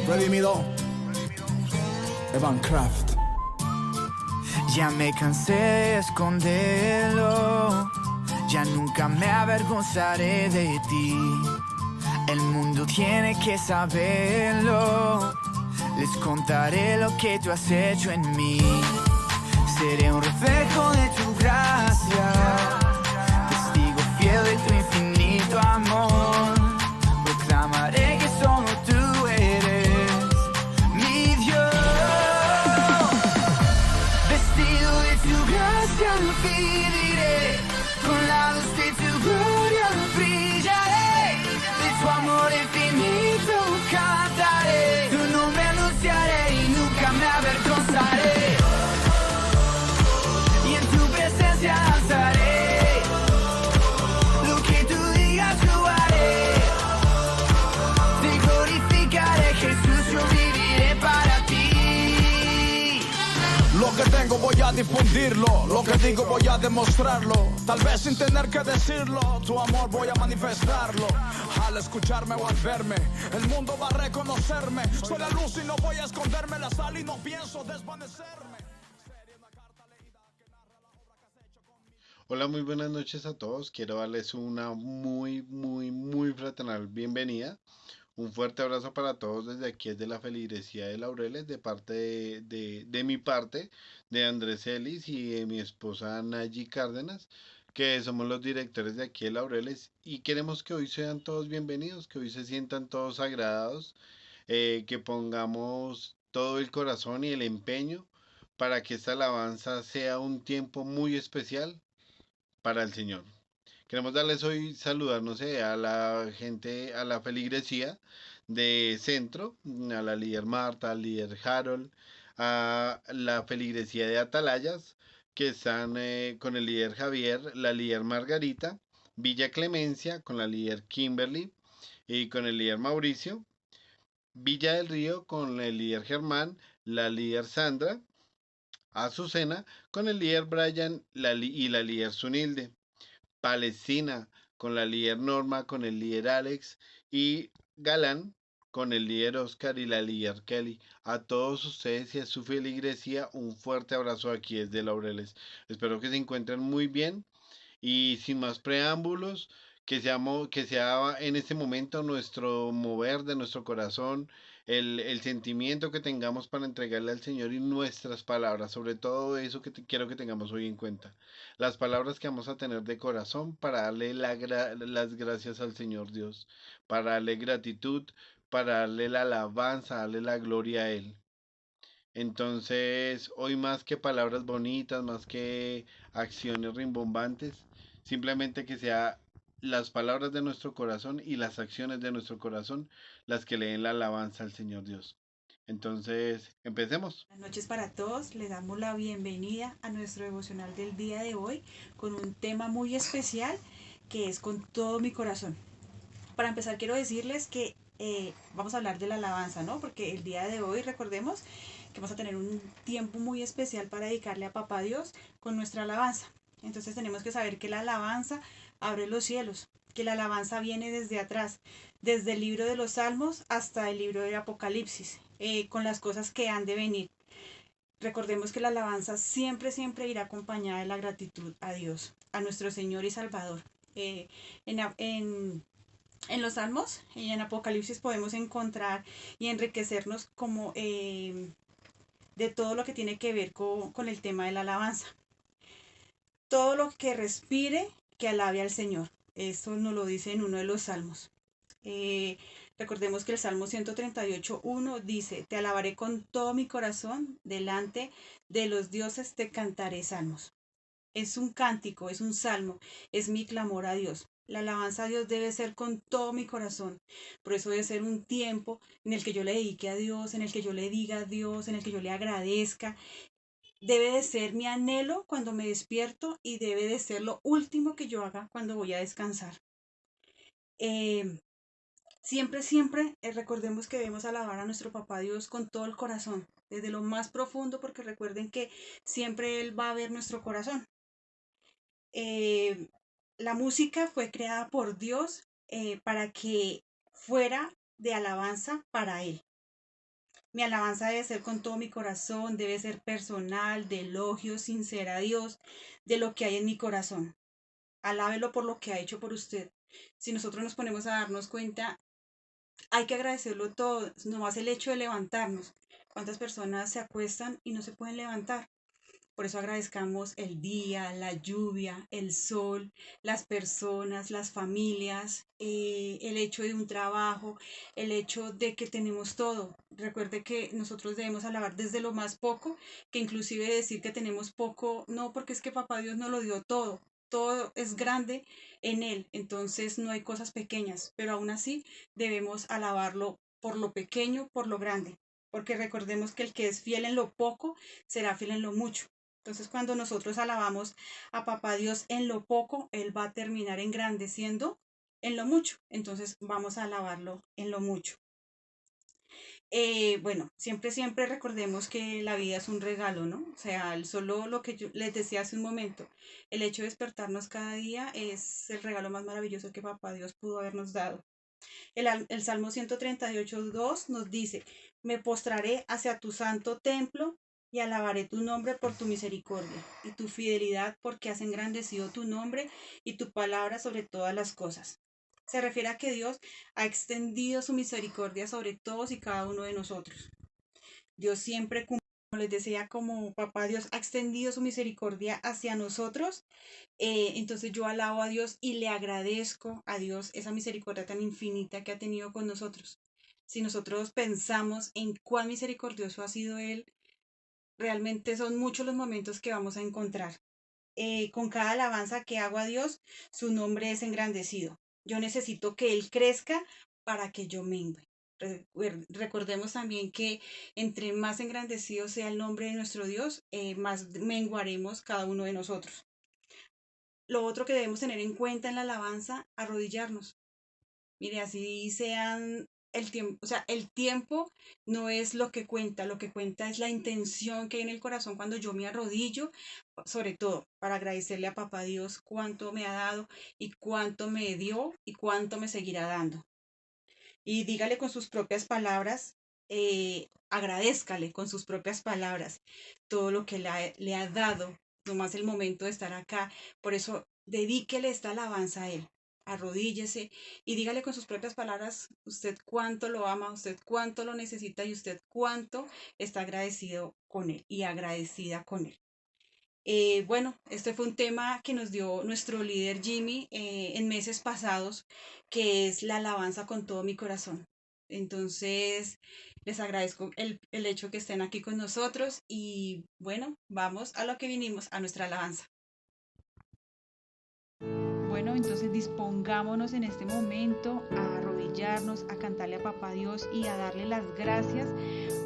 Redimido, Evan Craft. Ya me cansé de esconderlo, ya nunca me avergonzaré de ti. El mundo tiene que saberlo, les contaré lo que tú has hecho en mí. Seré un reflejo de tu gracia, testigo fiel de tu infinito amor. Proclamaré que solo tú eres mi Dios. Vestido de tu gracia viviré, con la luz de tu gloria brillaré. De tu amor infinito cantaré, tu nombre anunciaré y nunca me avergonzaré. Y en tu presencia danzaré, lo que tú digas yo haré. Te glorificaré, Jesús, yo viviré para ti. Lo que tengo voy a difundirlo, lo que digo voy a demostrarlo. Tal vez sin tener que decirlo, tu amor voy a manifestarlo. Al escucharme o al verme, el mundo va a reconocerme. Soy la luz y no voy a esconderme, la sal y no pienso desvanecerme. Hola, muy buenas noches a todos. Quiero darles una muy fraternal bienvenida. Un fuerte abrazo para todos desde aquí, desde la feligresía de Laureles, de parte de mi parte, de Andrés Ellis y de mi esposa Nayi Cárdenas, que somos los directores de aquí de Laureles y queremos que hoy sean todos bienvenidos, que hoy se sientan todos agradados, que pongamos todo el corazón y el empeño para que esta alabanza sea un tiempo muy especial para el Señor. Queremos darles hoy saludar, no sé, a la gente, a la feligresía de Centro, a la líder Marta, al líder Harold, a la feligresía de Atalayas, que están con el líder Javier, la líder Margarita, Villa Clemencia, con la líder Kimberly y con el líder Mauricio, Villa del Río, con el líder Germán, la líder Sandra, Azucena, con el líder Brian y la líder Sunilde. Palestina con la líder Norma, con el líder Alex y Galán con el líder Oscar y la líder Kelly. A todos ustedes y a su feligresía un fuerte abrazo aquí desde Laureles. Espero que se encuentren muy bien y sin más preámbulos, que sea en este momento nuestro mover de nuestro corazón, el sentimiento que tengamos para entregarle al Señor y nuestras palabras, sobre todo eso que quiero que tengamos hoy en cuenta. Las palabras que vamos a tener de corazón para darle las gracias al Señor Dios, para darle gratitud, para darle la alabanza, darle la gloria a Él. Entonces, hoy más que palabras bonitas, más que acciones rimbombantes, simplemente que sea las palabras de nuestro corazón y las acciones de nuestro corazón las que le den la alabanza al Señor Dios. Entonces, empecemos. Buenas noches para todos, les damos la bienvenida a nuestro devocional del día de hoy con un tema muy especial que es con todo mi corazón. Para empezar quiero decirles que vamos a hablar de la alabanza, ¿no? Porque el día de hoy recordemos que vamos a tener un tiempo muy especial para dedicarle a Papá Dios con nuestra alabanza. Entonces tenemos que saber que la alabanza abre los cielos, que la alabanza viene desde atrás, desde el libro de los Salmos hasta el libro de Apocalipsis, con las cosas que han de venir. Recordemos que la alabanza siempre irá acompañada de la gratitud a Dios, a nuestro Señor y Salvador. En los Salmos y en Apocalipsis podemos encontrar y enriquecernos como de todo lo que tiene que ver con el tema de la alabanza. Todo lo que respire, que alabe al Señor. Esto nos lo dice en uno de los Salmos. Eh, Recordemos que el Salmo 138:1 dice, te alabaré con todo mi corazón, delante de los dioses te cantaré salmos. Es un cántico, es un salmo, es mi clamor a Dios. La alabanza a Dios debe ser con todo mi corazón. Por eso debe ser un tiempo en el que yo le dedique a Dios, en el que yo le diga a Dios, en el que yo le agradezca. Debe de ser mi anhelo cuando me despierto y debe de ser lo último que yo haga cuando voy a descansar. Eh, siempre recordemos que debemos alabar a nuestro Papá Dios con todo el corazón, desde lo más profundo, porque recuerden que siempre Él va a ver nuestro corazón. Eh, la música fue creada por Dios para que fuera de alabanza para Él. Mi alabanza debe ser con todo mi corazón, debe ser personal, de elogio, sincera a Dios, de lo que hay en mi corazón. Alábelo por lo que ha hecho por usted. Si nosotros nos ponemos a darnos cuenta, hay que agradecerlo todo, nomás el hecho de levantarnos. ¿Cuántas personas se acuestan y no se pueden levantar? Por eso agradezcamos el día, la lluvia, el sol, las personas, las familias, el hecho de un trabajo, el hecho de que tenemos todo. Recuerde que nosotros debemos alabar desde lo más poco, que inclusive decir que tenemos poco, no, porque es que papá Dios nos lo dio todo. Todo es grande en Él, entonces no hay cosas pequeñas, pero aún así debemos alabarlo por lo pequeño, por lo grande, porque recordemos que el que es fiel en lo poco, será fiel en lo mucho. Entonces, cuando nosotros alabamos a Papá Dios en lo poco, Él va a terminar engrandeciendo en lo mucho. Entonces, vamos a alabarlo en lo mucho. Bueno, siempre recordemos que la vida es un regalo, ¿no? O sea, solo lo que yo les decía hace un momento, el hecho de despertarnos cada día es el regalo más maravilloso que Papá Dios pudo habernos dado. El Salmo 138:2 nos dice, me postraré hacia tu santo templo y alabaré tu nombre por tu misericordia y tu fidelidad porque has engrandecido tu nombre y tu palabra sobre todas las cosas. Se refiere a que Dios ha extendido su misericordia sobre todos y cada uno de nosotros. Dios siempre cumple, como les decía, como Papá Dios ha extendido su misericordia hacia nosotros. Entonces yo alabo a Dios y le agradezco a Dios esa misericordia tan infinita que ha tenido con nosotros. Si nosotros pensamos en cuán misericordioso ha sido Él, realmente son muchos los momentos que vamos a encontrar. Con cada alabanza que hago a Dios, su nombre es engrandecido. Yo necesito que Él crezca para que yo mengue. Recordemos también que entre más engrandecido sea el nombre de nuestro Dios, más menguaremos cada uno de nosotros. Lo otro que debemos tener en cuenta en la alabanza, arrodillarnos. Mire, así sean el tiempo, o sea, el tiempo no es lo que cuenta es la intención que hay en el corazón cuando yo me arrodillo, sobre todo para agradecerle a Papá Dios cuánto me ha dado y cuánto me dio y cuánto me seguirá dando. Y dígale con sus propias palabras, agradézcale con sus propias palabras todo lo que le ha dado, nomás el momento de estar acá. Por eso, dedíquele esta alabanza a Él. Arrodíllese y dígale con sus propias palabras usted cuánto lo ama, usted cuánto lo necesita y usted cuánto está agradecido con Él y agradecida con Él. Bueno, este fue un tema que nos dio nuestro líder Jimmy en meses pasados, que es la alabanza con todo mi corazón. Entonces, les agradezco el hecho que estén aquí con nosotros y bueno, vamos a lo que vinimos, a nuestra alabanza. Bueno, entonces dispongámonos en este momento a arrodillarnos, a cantarle a Papá Dios y a darle las gracias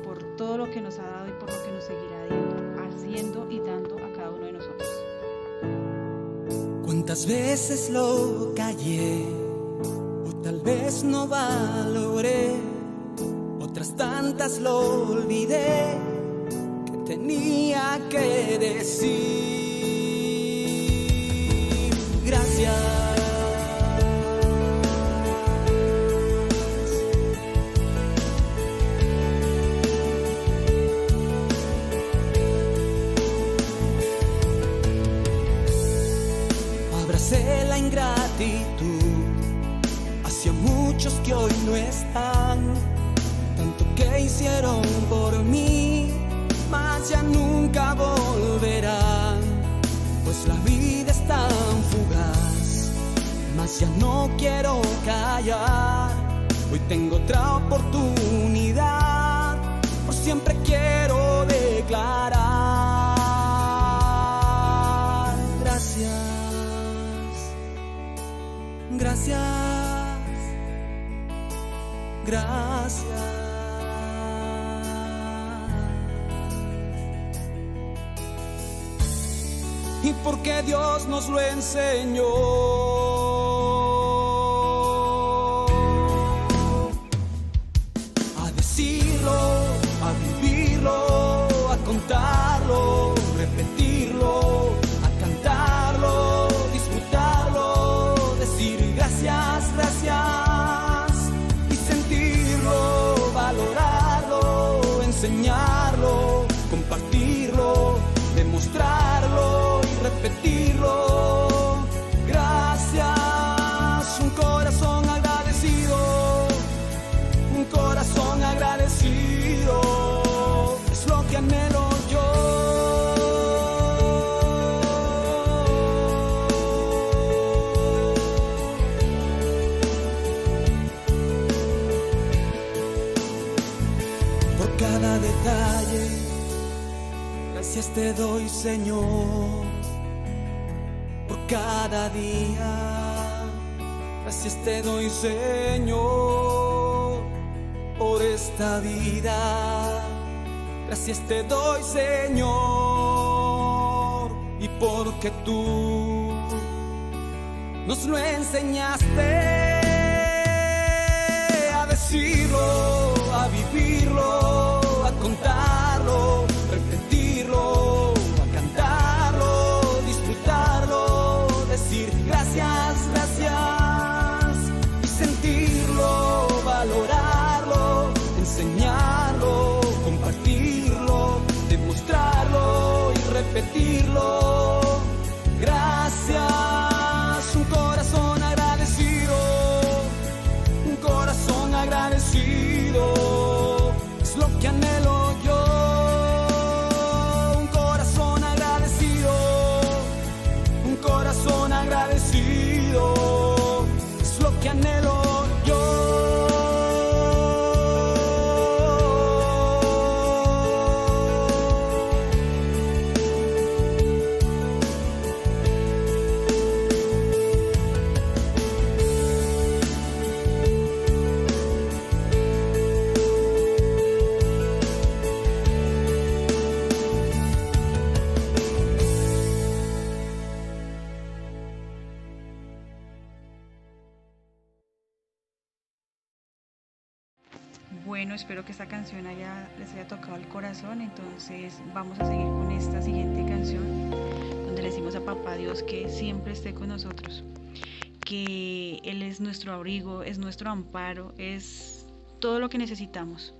por todo lo que nos ha dado y por lo que nos seguirá haciendo y dando a cada uno de nosotros. ¿Cuántas veces lo callé? O tal vez no valoré, otras tantas lo olvidé, que tenía que decir. Gracias. Abracé la ingratitud hacia muchos que hoy no están, tanto que hicieron por mí, mas ya nunca volverán, pues la vida es tan fugaz, mas ya no quiero callar, hoy tengo otra oportunidad, por siempre quiero declarar gracias, gracias, gracias. Y porque Dios nos lo enseñó. A decirlo, a vivirlo, a contarlo, repetirlo, a cantarlo, disfrutarlo, decir gracias, gracias, y sentirlo, valorarlo, detalle. Gracias te doy, Señor, por cada día. Gracias te doy, Señor, por esta vida. Gracias te doy, Señor, y porque tú nos lo enseñaste a decirlo, a vivirlo, a contarlo, repetirlo, a cantarlo, disfrutarlo, decir gracias, gracias, y sentirlo, valorarlo, enseñarlo, compartirlo, demostrarlo y repetirlo. Gracias, un corazón agradecido, un corazón agradecido, es lo que anhelo yo. Un corazón agradecido, un corazón agradecido, es lo que anhelo yo. Bueno, espero que esta canción les haya tocado el corazón. Entonces vamos a seguir con esta siguiente canción, donde le decimos a Papá Dios que siempre esté con nosotros, que Él es nuestro abrigo, es nuestro amparo, es todo lo que necesitamos,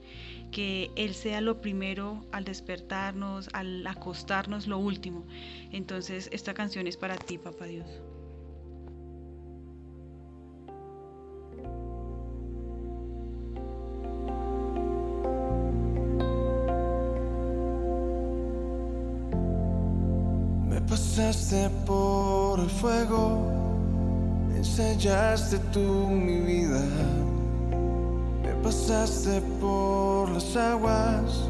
que Él sea lo primero al despertarnos, al acostarnos, lo último. Entonces esta canción es para ti, Papá Dios. Pasaste por el fuego, enseñaste tú mi vida. Me pasaste por las aguas,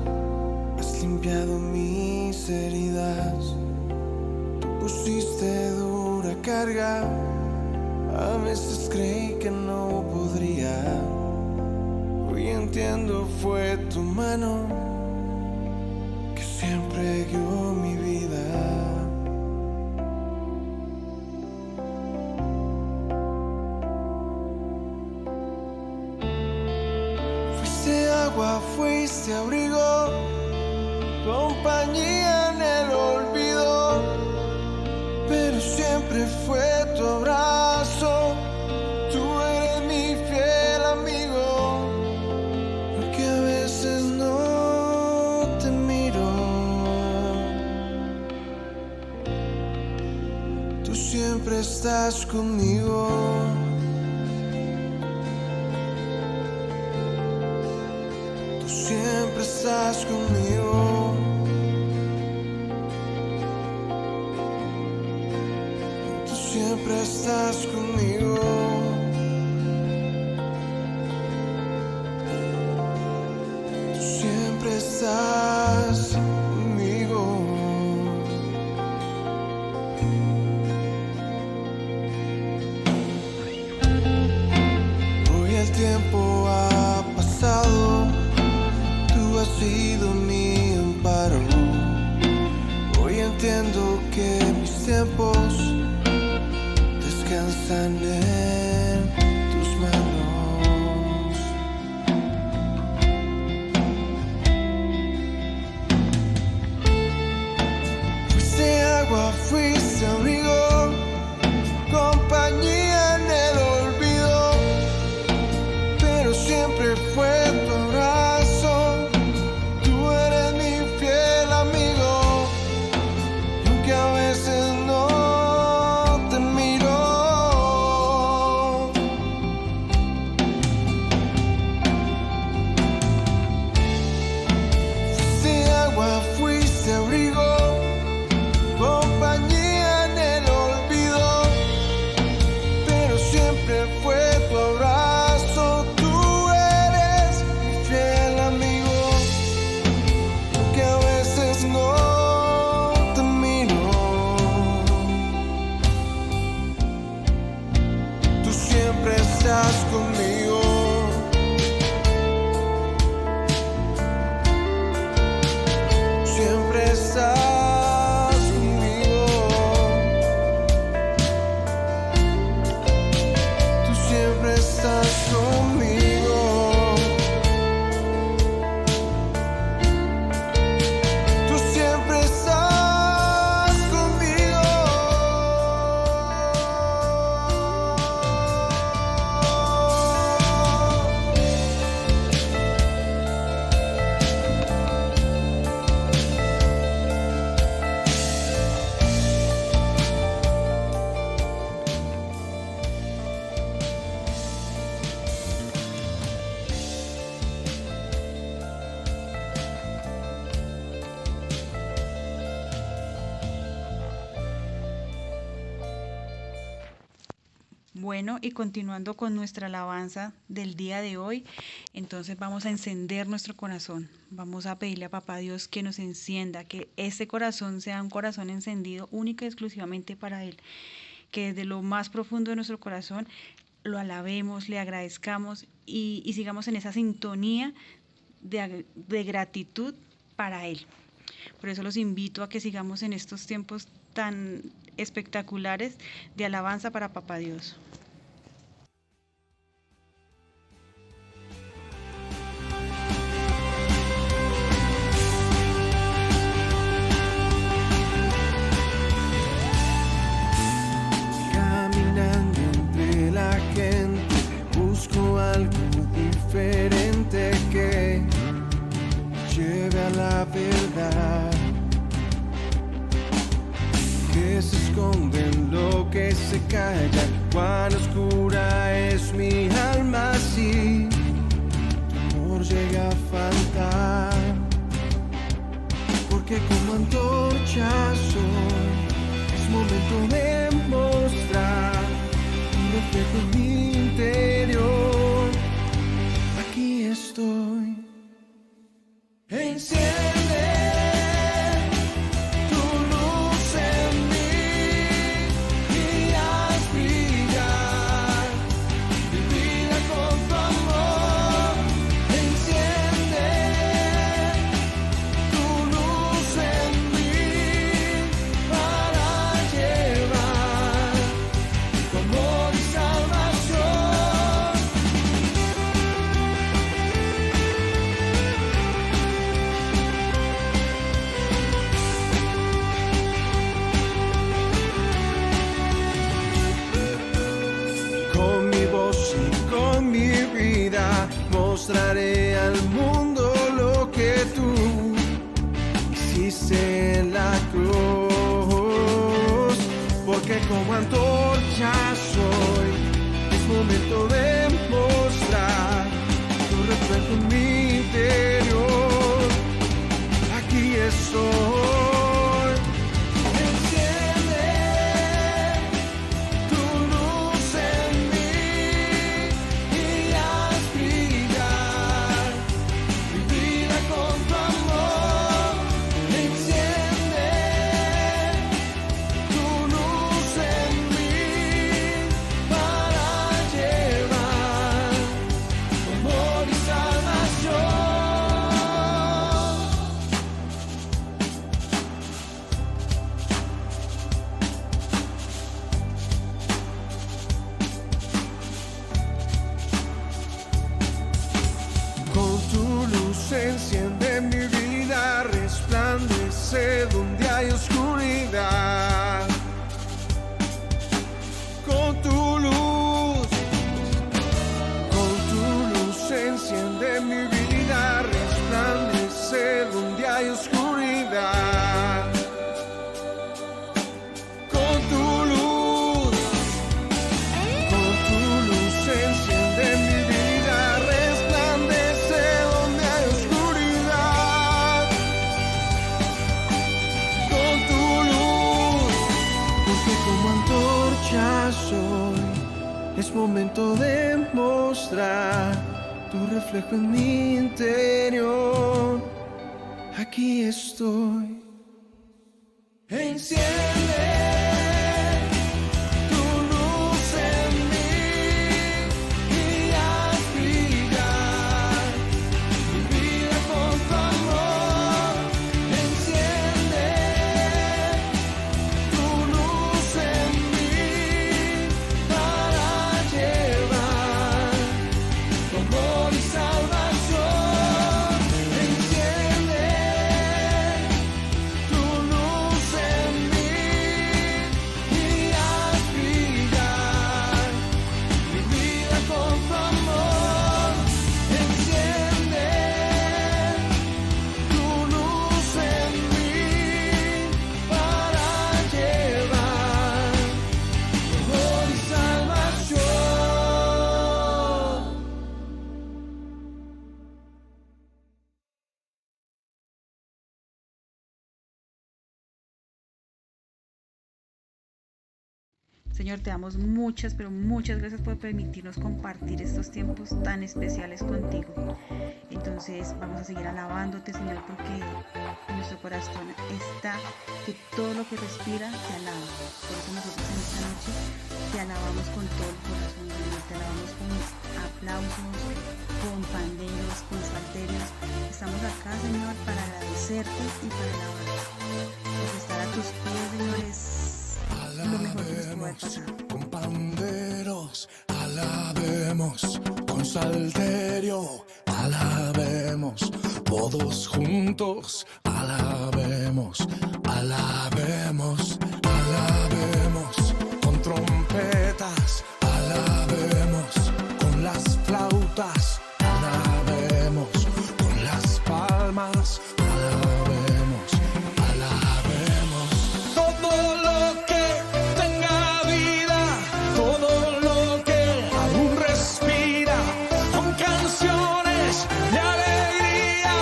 has limpiado mis heridas. Tú pusiste dura carga, a veces creí que no podría. Hoy entiendo fue tu mano que siempre guió mi vida. Fuiste abrigo, compañía en el olvido, pero siempre fue tu abrazo. Tú eres mi fiel amigo, aunque a veces no te miro. Tú siempre estás conmigo. Siempre estás conmigo. Tú siempre estás conmigo. Tú siempre estás conmigo. Hoy el tiempo ha pasado, has sido mi amparo. Hoy entiendo que mis tiempos descansan en tus manos. Fuiste agua, fuiste abrigo, compañía en el olvido, pero siempre fue tu abrazo. A veces no te miro. Bueno, y continuando con nuestra alabanza del día de hoy, entonces vamos a encender nuestro corazón. Vamos a pedirle a Papá Dios que nos encienda, que ese corazón sea un corazón encendido única y exclusivamente para Él. Que desde lo más profundo de nuestro corazón lo alabemos, le agradezcamos y sigamos en esa sintonía de gratitud para Él. Por eso los invito a que sigamos en estos tiempos tan espectaculares de alabanza para Papá Dios. Caminando entre la gente, busco algo diferente que lleve a la verdad, que se esconde en lo que se calla. Cuán oscura es mi alma si tu amor llega a faltar, porque como antorcha soy. Es momento de mostrar un reflejo en mi interior. Aquí estoy. Enciende tu luz en mí y haz brillar mi vida con tu amor. Enciende tu luz en mí para llevar tu amor y salvación. Con mi voz y con mi vida mostraré al mundo lo que tú hiciste en la cruz, porque como antorcha soy. Es momento de mostrar tu reflejo en mi interior. Aquí estoy. Enciende tu luz en mí y haz brillar mi vida con tu amor. Enciende tu luz en mí para llevar tu amor y salvación. Con tu luz enciende mi vida, resplandece donde hay oscuridad. Con tu luz enciende mi vida, resplandece donde hay oscuridad. Con tu luz enciende mi vida, resplandece donde hay oscuridad. Con tu luz, porque como antorcha soy. Es momento de mostrar tu reflejo en mi interior. Aquí estoy. Enciende tu luz en mí y haz brillar mi vida con tu amor. Enciende tu luz en mí para llevar tu amor y salvación. Enciende tu luz en mí Señor, te damos muchas, pero muchas gracias por permitirnos compartir estos tiempos tan especiales contigo. Entonces vamos a seguir alabándote, Señor, porque en nuestro corazón está que todo lo que respira te alaba. Por eso nosotros en esta noche te alabamos con todo el corazón, Señor. Te alabamos con aplausos, con panderos, con salterios. Estamos acá, Señor, para agradecerte y para alabarte. Porque estar a tus pies, Señor, es lo mejor que nos puede haber pasado. Con panderos, alabemos, con salterio, alabemos, todos juntos, alabemos, alabemos, alabemos, con trompetas, alabemos, con las flautas, alabemos, con las palmas, alabemos, alabemos, todo lo que tenga vida, todo lo que aún respira, con canciones de alegría,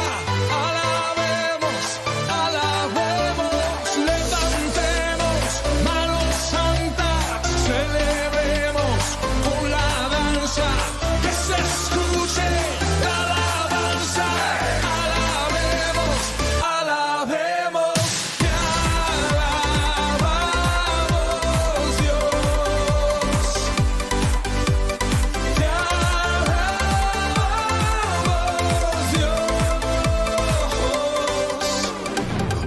alabemos, alabemos, levantemos manos santas, celebremos con la danza, que se escuche la alabanza, alabemos, alabemos, te alabamos Dios, te alabamos Dios,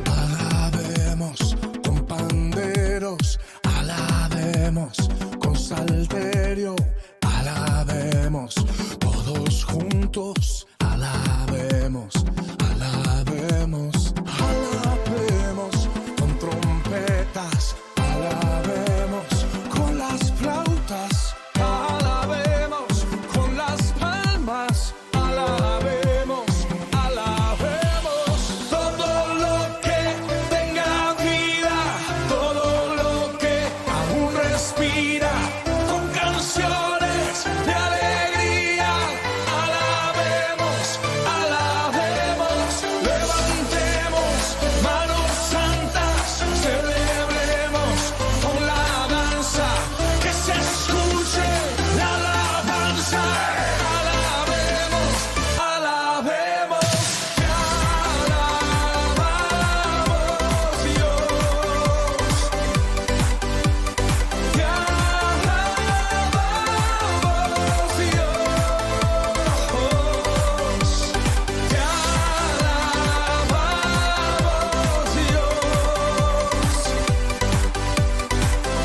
alabemos con panderos, alabemos con salterio, alabemos todos juntos, alabemos, alabemos, alabemos con trompetas, alabemos con las flautas, alabemos con las palmas, alabemos, alabemos, todo lo que tenga vida, todo lo que aún respira, con canciones de alegría, alabemos, alabemos, levantemos manos santas, celebremos con la danza, que se escuche la alabanza, alabemos, alabemos, te alabamos Dios, te alabamos Dios, te alabamos Dios,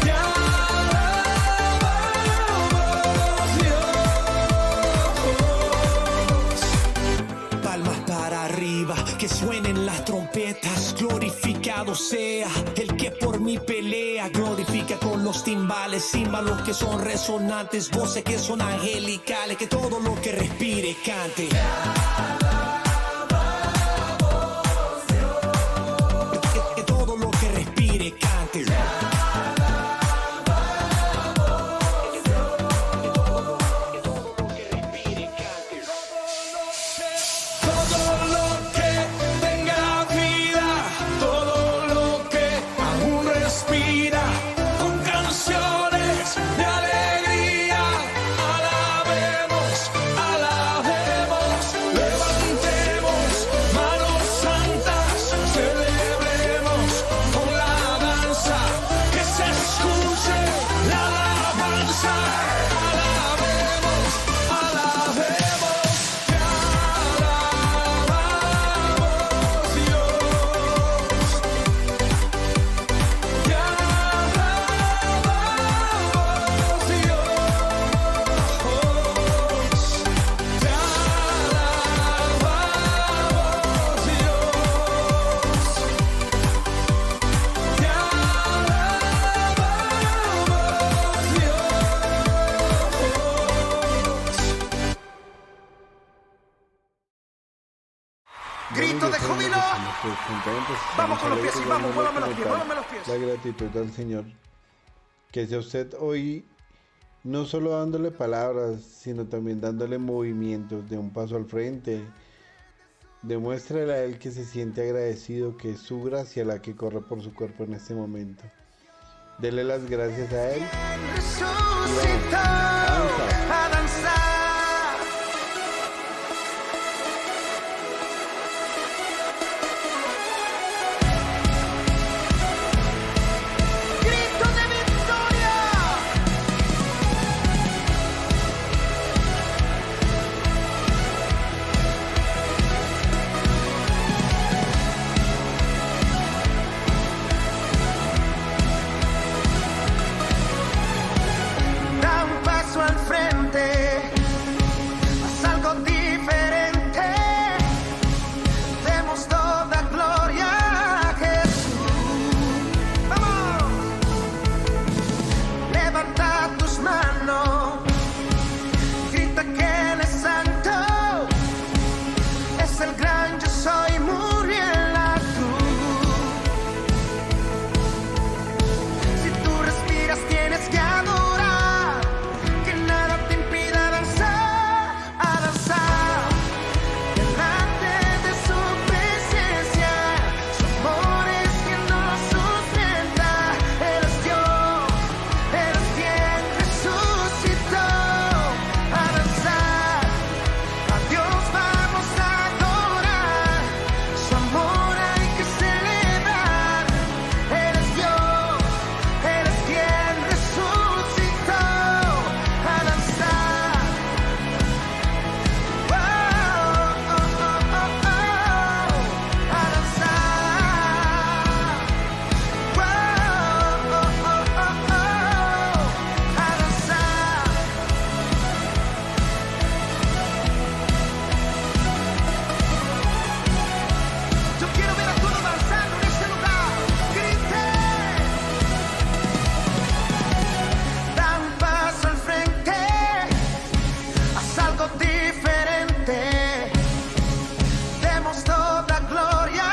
te alabamos Dios. Palmas para arriba, que suenen las trompetas, glorificado sea el que por mí pelea, glorifica con los timbales, címbalos que son resonantes, voces que son angelicales, que todo lo que respire cante. Que todo lo que respire cante. Todo lo que tenga vida, todo lo que aún respira, con canciones de alegría, alabemos, alabemos, levantemos manos santas, celebremos con la danza, que se escuche la alabanza, alabemos, alabemos, te alabamos Dios, te alabamos Dios, te alabamos Dios, te ¡Grito de júbilo! Vamos con los pies y vamos, muévame los pies, muévame los pies. La gratitud al Señor. Que sea usted hoy no solo dándole palabras, sino también dándole movimientos de un paso al frente. Demuéstrele a Él que se siente agradecido, que es su gracia la que corre por su cuerpo en este momento. Dele las gracias a Él. Resucitó a danzar. Grito de victoria. Da un paso al frente, haz algo diferente. Demos toda gloria a Jesús. ¡Vamos! Levanta tus manos, grita que Él es santo. Es el gran yo soy, murió en la cruz. Si tú respiras tienes que adorar, que nada te impida danzar, a danzar delante de su presencia. Su amor es quien nos sustenta. Eres Dios, eres quien resucitó, a danzar. A Dios vamos a adorar, su amor hay que celebrar. Eres Dios, eres quien resucitó, a danzar. Oh, oh, oh, oh, oh, a danzar. Oh, oh, oh, oh, oh, a danzar. Yo quiero ver a todos danzando en este lugar. Griten. Da un paso al frente, haz algo diferente. Demos toda gloria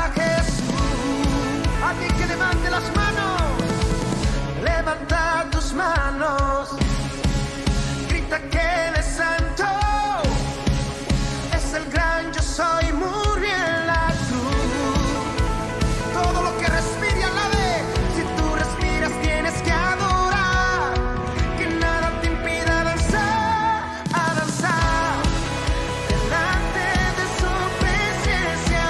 a Jesús. Alguien que levante las manos. Levanta tus manos. Grita que Él es santo. Es el gran yo soy, murió en la cruz. Todo lo que respire alabe. Si tú respiras tienes que adorar, que nada te impida danzar, a danzar delante de su presencia.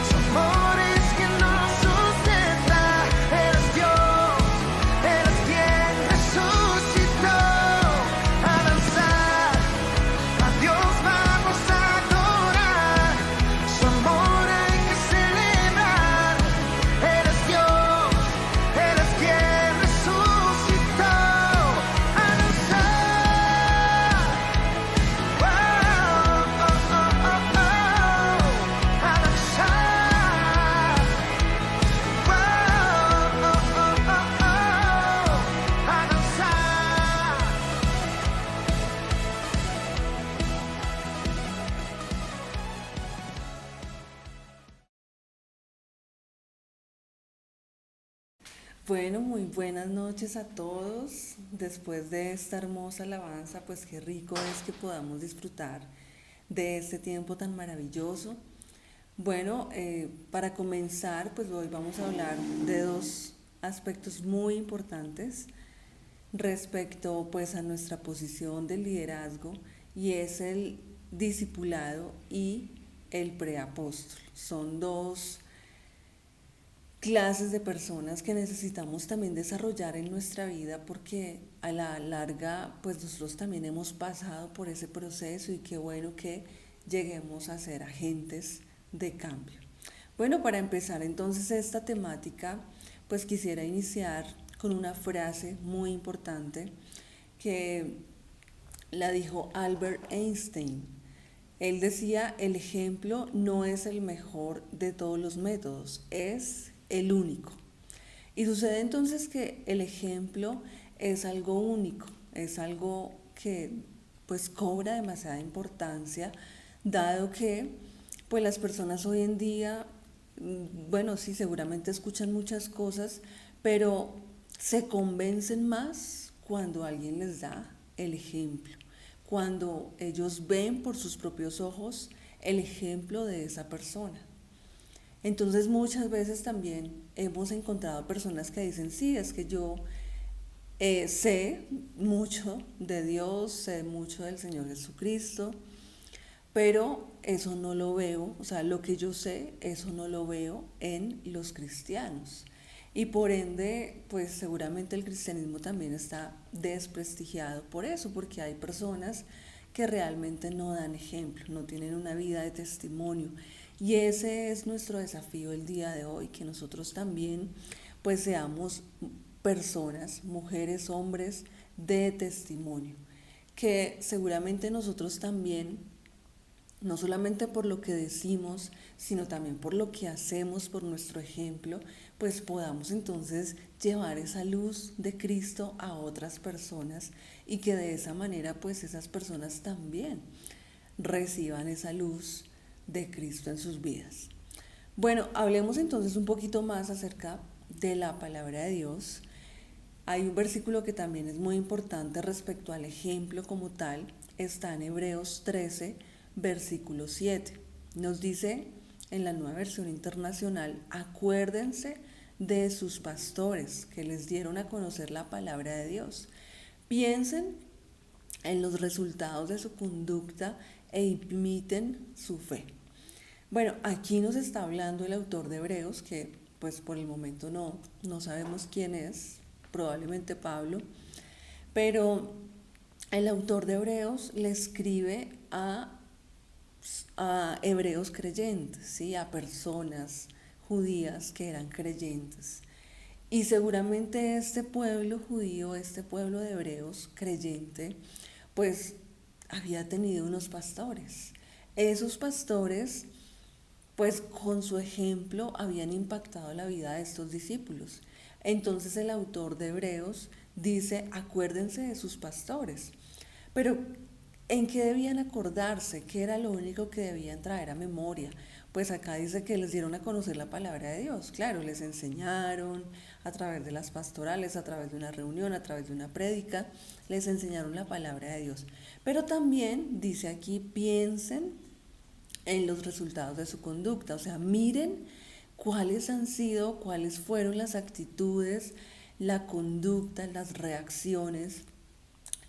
Su amor es quien nos sustenta. Eres Dios, eres quien resucitó, a danzar. A Dios vamos a adorar, su amor hay que celebrar. Eres Dios, eres quien resucitó, a danzar. Oh, oh, oh, oh, oh, a danzar. Oh, oh, oh, oh, oh, a danzar. Bueno, muy buenas noches a todos. Después de esta hermosa alabanza, pues qué rico es que podamos disfrutar de este tiempo tan maravilloso. Bueno, para comenzar, pues hoy vamos a hablar de dos aspectos muy importantes respecto pues a nuestra posición de liderazgo, y es el discipulado y el preapóstol. Son dos clases de personas que necesitamos también desarrollar en nuestra vida, porque a la larga pues nosotros también hemos pasado por ese proceso, y qué bueno que lleguemos a ser agentes de cambio. Bueno, para empezar entonces esta temática, pues quisiera iniciar con una frase muy importante que la dijo Albert Einstein. Él decía: el ejemplo no es el mejor de todos los métodos, es el único. Y sucede entonces que el ejemplo es algo único, es algo que pues cobra demasiada importancia, dado que pues las personas hoy en día, bueno, sí, seguramente escuchan muchas cosas, pero se convencen más cuando alguien les da el ejemplo, cuando ellos ven por sus propios ojos el ejemplo de esa persona. Entonces muchas veces también hemos encontrado personas que dicen, sí, es que yo sé mucho de Dios, sé mucho del Señor Jesucristo, pero eso no lo veo, o sea, lo que yo sé, eso no lo veo en los cristianos. Y por ende, pues seguramente el cristianismo también está desprestigiado por eso, porque hay personas que realmente no dan ejemplo, no tienen una vida de testimonio. Y ese es nuestro desafío el día de hoy, que nosotros también pues seamos personas, mujeres, hombres de testimonio, que seguramente nosotros también, no solamente por lo que decimos, sino también por lo que hacemos, por nuestro ejemplo, pues podamos entonces llevar esa luz de Cristo a otras personas y que de esa manera pues esas personas también reciban esa luz de Cristo en sus vidas. Bueno, hablemos entonces un poquito más acerca de la palabra de Dios. Hay un versículo que también es muy importante respecto al ejemplo como tal, está en Hebreos 13, versículo 7. Nos dice en la Nueva Versión Internacional, acuérdense de sus pastores que les dieron a conocer la palabra de Dios. Piensen en los resultados de su conducta e imiten su fe. Bueno, aquí nos está hablando el autor de Hebreos, que pues por el momento no sabemos quién es, probablemente Pablo, pero el autor de Hebreos le escribe a hebreos creyentes, ¿sí? A personas judías que eran creyentes. Y seguramente este pueblo judío, este pueblo de hebreos creyente, pues había tenido unos pastores. Esos pastores, pues con su ejemplo habían impactado la vida de estos discípulos. Entonces el autor de Hebreos dice, acuérdense de sus pastores. Pero ¿en qué debían acordarse? ¿Qué era lo único que debían traer a memoria? Pues acá dice que les dieron a conocer la palabra de Dios. Claro, les enseñaron a través de las pastorales, a través de una reunión, a través de una prédica, les enseñaron la palabra de Dios. Pero también dice aquí, piensen en los resultados de su conducta. O sea, miren cuáles fueron las actitudes, la conducta, las reacciones,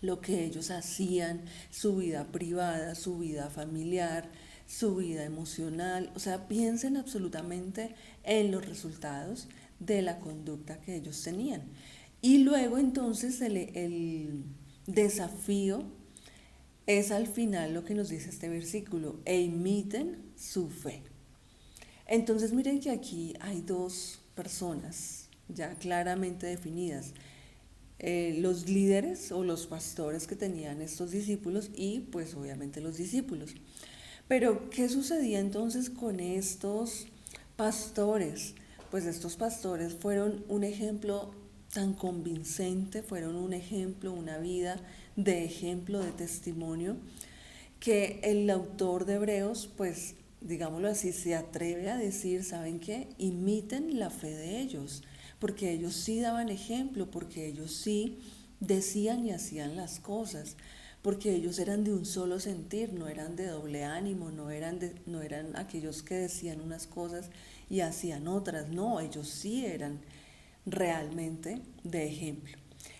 lo que ellos hacían, su vida privada, su vida familiar, su vida emocional. O sea, piensen absolutamente en los resultados de la conducta que ellos tenían. Y luego entonces el desafío es al final lo que nos dice este versículo, e imiten su fe. Entonces miren que aquí hay dos personas ya claramente definidas. Los líderes o los pastores que tenían estos discípulos y pues obviamente los discípulos. Pero ¿qué sucedía entonces con estos pastores? Pues estos pastores fueron un ejemplo tan convincente, fueron un ejemplo, una vida de ejemplo, de testimonio, que el autor de Hebreos, pues digámoslo así, se atreve a decir, ¿saben qué? Imiten la fe de ellos, porque ellos sí daban ejemplo, porque ellos sí decían y hacían las cosas, porque ellos eran de un solo sentir, no eran de doble ánimo, no eran aquellos que decían unas cosas y hacían otras, no, ellos sí eran realmente de ejemplo.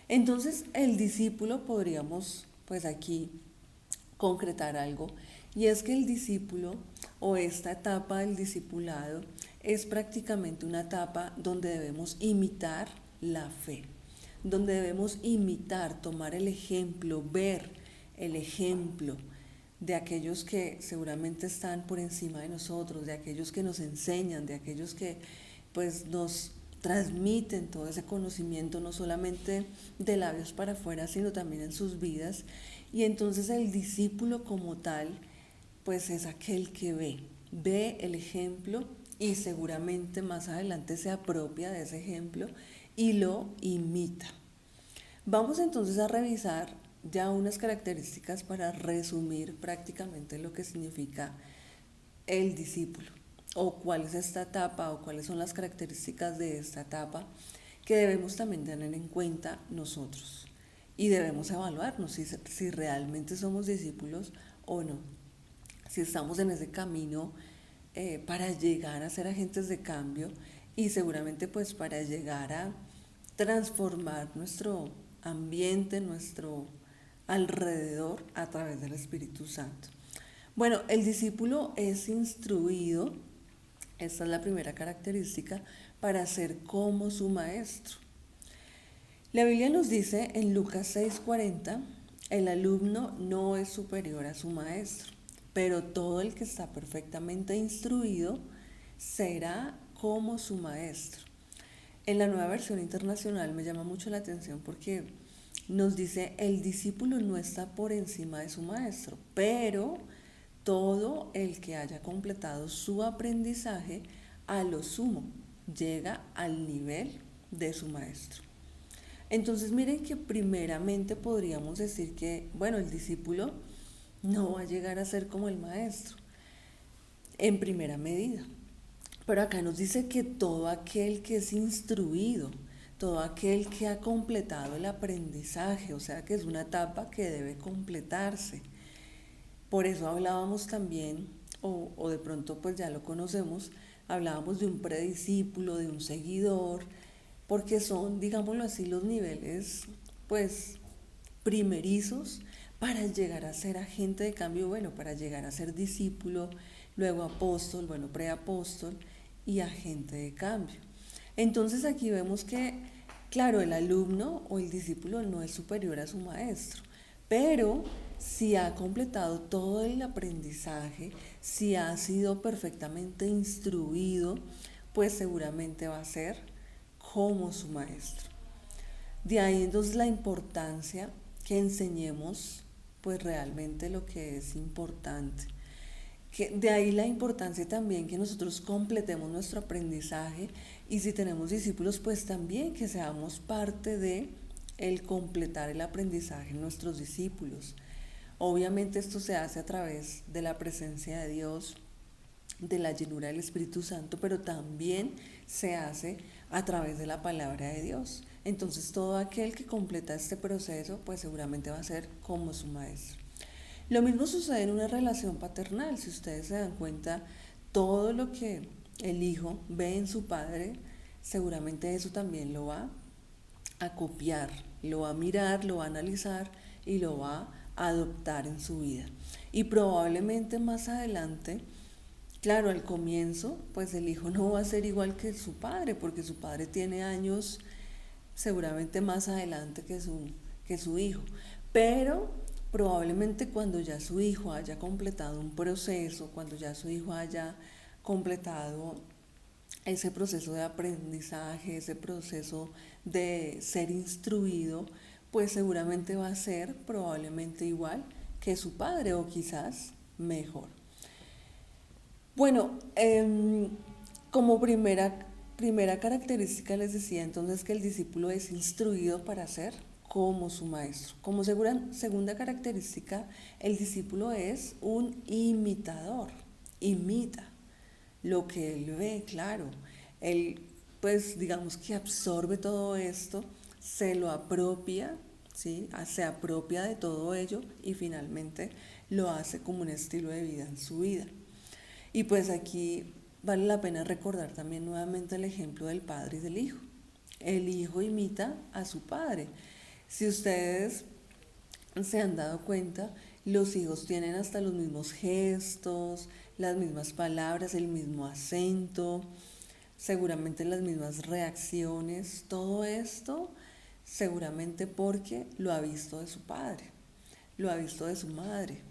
Entonces el discípulo, podríamos pues aquí concretar algo, y es que el discípulo o esta etapa del discipulado es prácticamente una etapa donde debemos imitar la fe, donde debemos imitar, tomar el ejemplo, ver el ejemplo de aquellos que seguramente están por encima de nosotros, de aquellos que nos enseñan, de aquellos que pues nos transmiten todo ese conocimiento, no solamente de labios para afuera, sino también en sus vidas. Y entonces el discípulo como tal, pues es aquel que ve el ejemplo y seguramente más adelante se apropia de ese ejemplo y lo imita. Vamos entonces a revisar ya unas características para resumir prácticamente lo que significa el discípulo, o cuál es esta etapa, o cuáles son las características de esta etapa que debemos también tener en cuenta nosotros. Y debemos evaluarnos si realmente somos discípulos o no, si estamos en ese camino para llegar a ser agentes de cambio y seguramente pues para llegar a transformar nuestro ambiente, nuestro alrededor a través del Espíritu Santo. Bueno, el discípulo es instruido, esta es la primera característica, para ser como su maestro. La Biblia nos dice en Lucas 6:40, el alumno no es superior a su maestro, pero todo el que está perfectamente instruido será como su maestro. En la Nueva Versión Internacional me llama mucho la atención porque nos dice, el discípulo no está por encima de su maestro, pero todo el que haya completado su aprendizaje a lo sumo llega al nivel de su maestro. Entonces miren que primeramente podríamos decir que, bueno, el discípulo no va a llegar a ser como el maestro en primera medida. Pero acá nos dice que todo aquel que es instruido, todo aquel que ha completado el aprendizaje, o sea que es una etapa que debe completarse. Por eso hablábamos también, o de pronto pues ya lo conocemos, hablábamos de un prediscípulo, de un seguidor, porque son, digámoslo así, los niveles pues primerizos para llegar a ser agente de cambio, bueno, para llegar a ser discípulo, luego apóstol, bueno, preapóstol y agente de cambio. Entonces aquí vemos que, claro, el alumno o el discípulo no es superior a su maestro, pero si ha completado todo el aprendizaje, si ha sido perfectamente instruido, pues seguramente va a ser como su maestro. De ahí entonces la importancia que enseñemos pues realmente lo que es importante. De ahí la importancia también que nosotros completemos nuestro aprendizaje y si tenemos discípulos pues también que seamos parte de el completar el aprendizaje en nuestros discípulos. Obviamente esto se hace a través de la presencia de Dios, de la llenura del Espíritu Santo, pero también se hace a través de la palabra de Dios. Entonces todo aquel que completa este proceso pues seguramente va a ser como su maestro. Lo mismo sucede en una relación paternal. Si ustedes se dan cuenta, todo lo que el hijo ve en su padre, seguramente eso también lo va a copiar, lo va a mirar, lo va a analizar y lo va a adoptar en su vida. Y probablemente más adelante, claro, al comienzo, pues el hijo no va a ser igual que su padre, porque su padre tiene años seguramente más adelante que su hijo. Pero probablemente cuando ya su hijo haya completado un proceso, cuando ya su hijo haya completado ese proceso de aprendizaje, ese proceso de ser instruido, pues seguramente va a ser probablemente igual que su padre o quizás mejor. Bueno, como primera característica les decía entonces que el discípulo es instruido para ser como su maestro. Como segunda característica, el discípulo es un imitador, imita lo que él ve, claro. Él, pues digamos que absorbe todo esto, se lo apropia, ¿sí? Se apropia de todo ello y finalmente lo hace como un estilo de vida en su vida. Y pues aquí vale la pena recordar también nuevamente el ejemplo del padre y del hijo. El hijo imita a su padre. Si ustedes se han dado cuenta, los hijos tienen hasta los mismos gestos, las mismas palabras, el mismo acento, seguramente las mismas reacciones, todo esto seguramente porque lo ha visto de su padre, lo ha visto de su madre,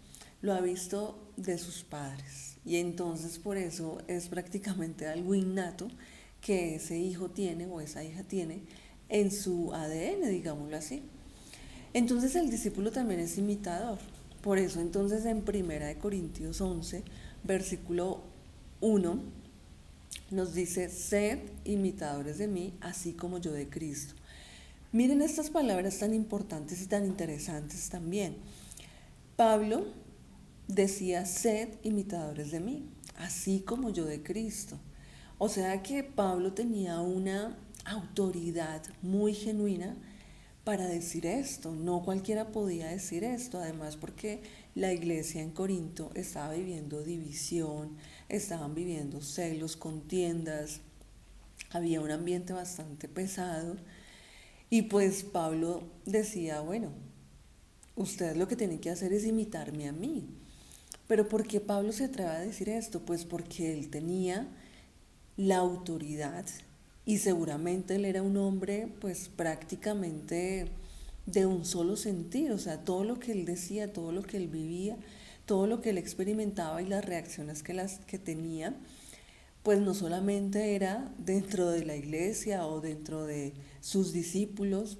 lo ha visto de sus padres. Y entonces por eso es prácticamente algo innato que ese hijo tiene o esa hija tiene en su ADN, digámoslo así. Entonces el discípulo también es imitador. Por eso entonces en 1 Corintios 11, versículo 1, nos dice, sed imitadores de mí, así como yo de Cristo. Miren estas palabras tan importantes y tan interesantes también. Pablo decía, sed imitadores de mí, así como yo de Cristo. O sea que Pablo tenía una autoridad muy genuina para decir esto. No cualquiera podía decir esto, además porque la iglesia en Corinto estaba viviendo división, estaban viviendo celos, contiendas, había un ambiente bastante pesado y pues Pablo decía, bueno, ustedes lo que tienen que hacer es imitarme a mí. Pero ¿por qué Pablo se atreve a decir esto? Pues porque él tenía la autoridad y seguramente él era un hombre pues prácticamente de un solo sentir, o sea, todo lo que él decía, todo lo que él vivía, todo lo que él experimentaba y las reacciones que tenía, pues no solamente era dentro de la iglesia o dentro de sus discípulos,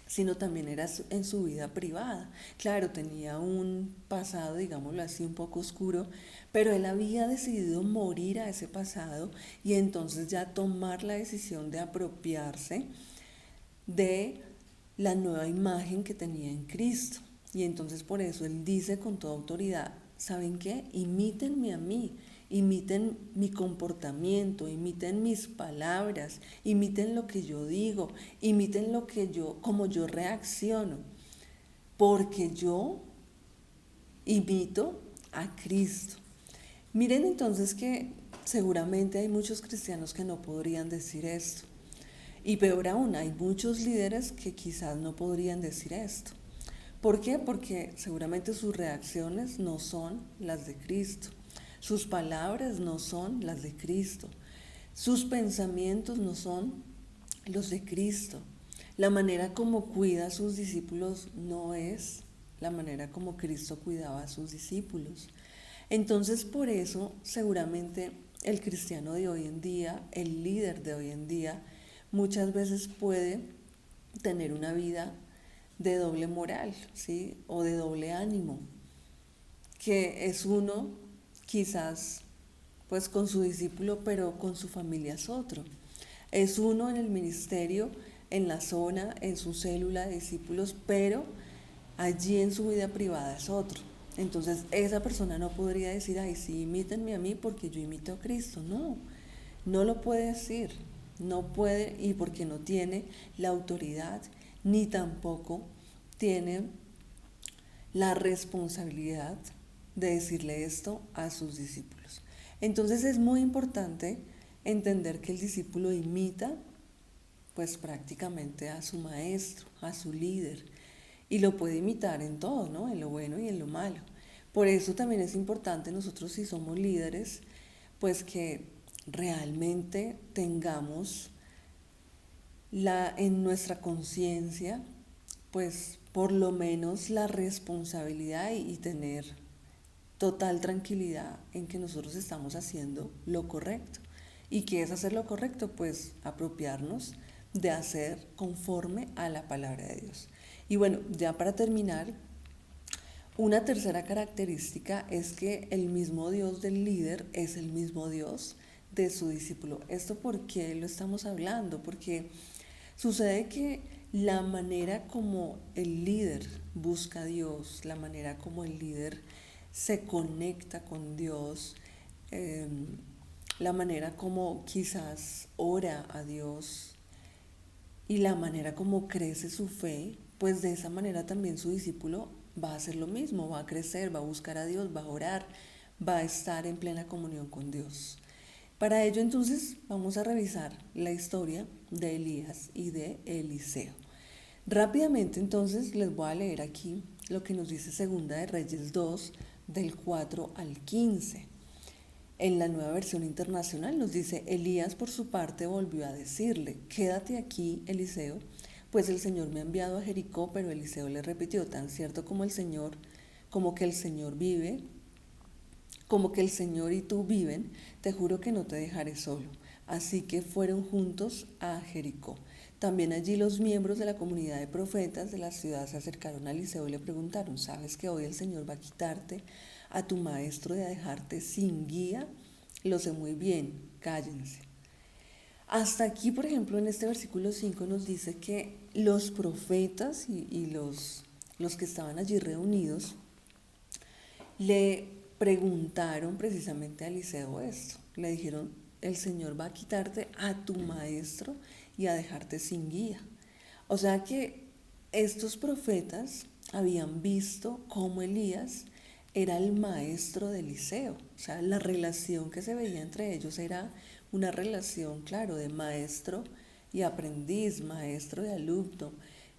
sino también era en su vida privada. Claro, tenía un pasado, digámoslo así, un poco oscuro, pero él había decidido morir a ese pasado y entonces ya tomar la decisión de apropiarse de la nueva imagen que tenía en Cristo. Y entonces por eso él dice con toda autoridad, ¿saben qué? Imítenme a mí, imiten mi comportamiento, imiten mis palabras, imiten lo que yo digo, imiten como yo reacciono, porque yo imito a Cristo. Miren entonces que seguramente hay muchos cristianos que no podrían decir esto. Y peor aún, hay muchos líderes que quizás no podrían decir esto. ¿Por qué? Porque seguramente sus reacciones no son las de Cristo. Sus palabras no son las de Cristo. Sus pensamientos no son los de Cristo. La manera como cuida a sus discípulos no es la manera como Cristo cuidaba a sus discípulos. Entonces, por eso, seguramente el cristiano de hoy en día, el líder de hoy en día, muchas veces puede tener una vida de doble moral, ¿sí? O de doble ánimo, que es uno quizás pues con su discípulo, pero con su familia es otro. Es uno en el ministerio, en la zona, en su célula de discípulos, pero allí en su vida privada es otro. Entonces esa persona no podría decir, ay, sí, imítenme a mí porque yo imito a Cristo. No, no lo puede decir, no puede, y porque no tiene la autoridad, ni tampoco tiene la responsabilidad de decirle esto a sus discípulos. Entonces es muy importante entender que el discípulo imita pues prácticamente a su maestro, a su líder, y lo puede imitar en todo, ¿no? En lo bueno y en lo malo. Por eso también es importante nosotros, si somos líderes, pues que realmente tengamos en nuestra conciencia pues por lo menos la responsabilidad y tener total tranquilidad en que nosotros estamos haciendo lo correcto. ¿Y qué es hacer lo correcto? Pues apropiarnos de hacer conforme a la palabra de Dios. Y bueno, ya para terminar, una tercera característica es que el mismo Dios del líder es el mismo Dios de su discípulo. ¿Esto por qué lo estamos hablando? Porque sucede que la manera como el líder busca a Dios, la manera como el líder se conecta con Dios, la manera como quizás ora a Dios y la manera como crece su fe, pues de esa manera también su discípulo va a hacer lo mismo, va a crecer, va a buscar a Dios, va a orar, va a estar en plena comunión con Dios. Para ello entonces vamos a revisar la historia de Elías y de Eliseo. Rápidamente entonces les voy a leer aquí lo que nos dice Segunda de Reyes 2, del 4 al 15. En la Nueva Versión Internacional nos dice, Elías por su parte volvió a decirle, quédate aquí, Eliseo, pues el Señor me ha enviado a Jericó. Pero Eliseo le repitió, tan cierto como que el Señor vive, como que el Señor y tú viven, te juro que no te dejaré solo. Así que fueron juntos a Jericó. También allí los miembros de la comunidad de profetas de la ciudad se acercaron a Eliseo y le preguntaron, ¿sabes que hoy el Señor va a quitarte a tu maestro y a dejarte sin guía? Lo sé muy bien, cállense. Hasta aquí, por ejemplo, en este versículo 5 nos dice que los profetas y los que estaban allí reunidos le preguntaron precisamente a Eliseo esto. Le dijeron, el Señor va a quitarte a tu maestro y a dejarte sin guía. O sea que estos profetas habían visto cómo Elías era el maestro de Eliseo. O sea, la relación que se veía entre ellos era una relación, claro, de maestro y aprendiz, maestro y alumno,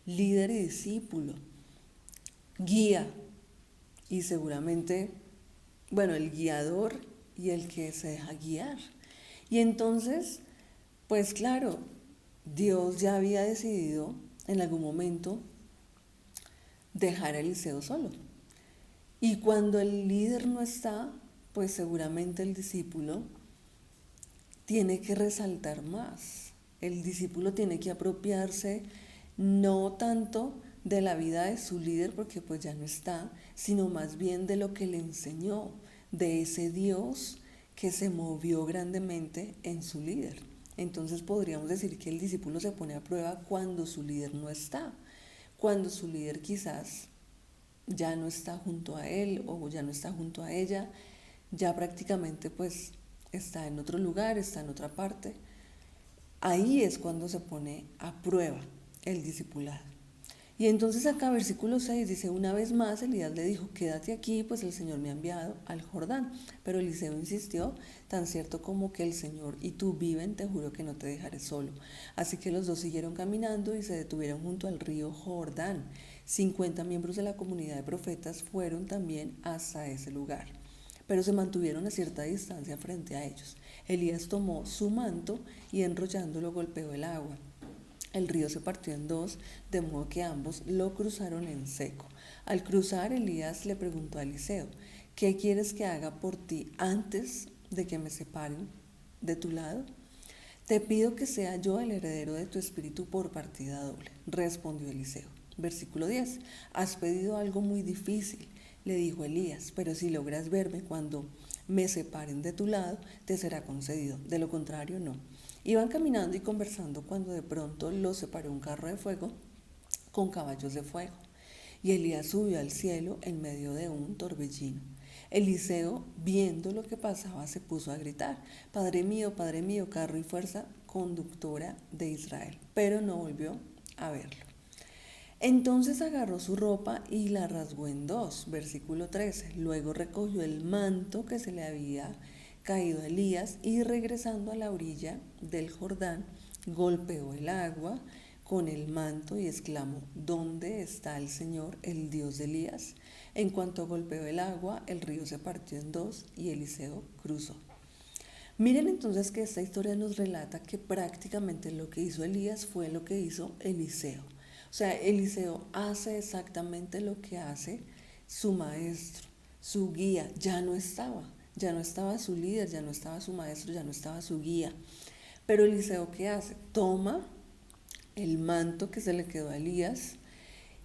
líder y discípulo, guía y seguramente, bueno, el guiador y el que se deja guiar. Y entonces, pues claro, Dios ya había decidido en algún momento dejar a Eliseo solo. Y cuando el líder no está, pues seguramente el discípulo tiene que resaltar más. El discípulo tiene que apropiarse no tanto de la vida de su líder, porque pues ya no está, sino más bien de lo que le enseñó, de ese Dios que se movió grandemente en su líder. Entonces podríamos decir que el discípulo se pone a prueba cuando su líder no está, cuando su líder quizás ya no está junto a él o ya no está junto a ella, ya prácticamente pues está en otro lugar, está en otra parte. Ahí es cuando se pone a prueba el discipulado. Y entonces acá versículo 6 dice, una vez más Elías le dijo, quédate aquí, pues el Señor me ha enviado al Jordán. Pero Eliseo insistió, tan cierto como que el Señor y tú viven, te juro que no te dejaré solo. Así que los dos siguieron caminando y se detuvieron junto al río Jordán. 50 miembros de la comunidad de profetas fueron también hasta ese lugar, pero se mantuvieron a cierta distancia frente a ellos. Elías tomó su manto y enrollándolo golpeó el agua. El río se partió en dos, de modo que ambos lo cruzaron en seco. Al cruzar, Elías le preguntó a Eliseo, ¿qué quieres que haga por ti antes de que me separen de tu lado? Te pido que sea yo el heredero de tu espíritu por partida doble, respondió Eliseo. Versículo 10. Has pedido algo muy difícil, le dijo Elías, pero si logras verme cuando me separen de tu lado, te será concedido, de lo contrario no. Iban caminando y conversando cuando de pronto los separó un carro de fuego con caballos de fuego. Y Elías subió al cielo en medio de un torbellino. Eliseo, viendo lo que pasaba, se puso a gritar, Padre mío, carro y fuerza conductora de Israel. Pero no volvió a verlo. Entonces agarró su ropa y la rasgó en dos. Versículo 13. Luego recogió el manto que se le había caído a Elías y regresando a la orilla del Jordán, golpeó el agua con el manto y exclamó, ¿dónde está el Señor, el Dios de Elías? En cuanto golpeó el agua, el río se partió en dos y Eliseo cruzó. Miren entonces que esta historia nos relata que prácticamente lo que hizo Elías fue lo que hizo Eliseo. O sea, Eliseo hace exactamente lo que hace su maestro, su guía, ya no estaba su líder, ya no estaba su maestro, ya no estaba su guía. Pero Eliseo, ¿qué hace? Toma el manto que se le quedó a Elías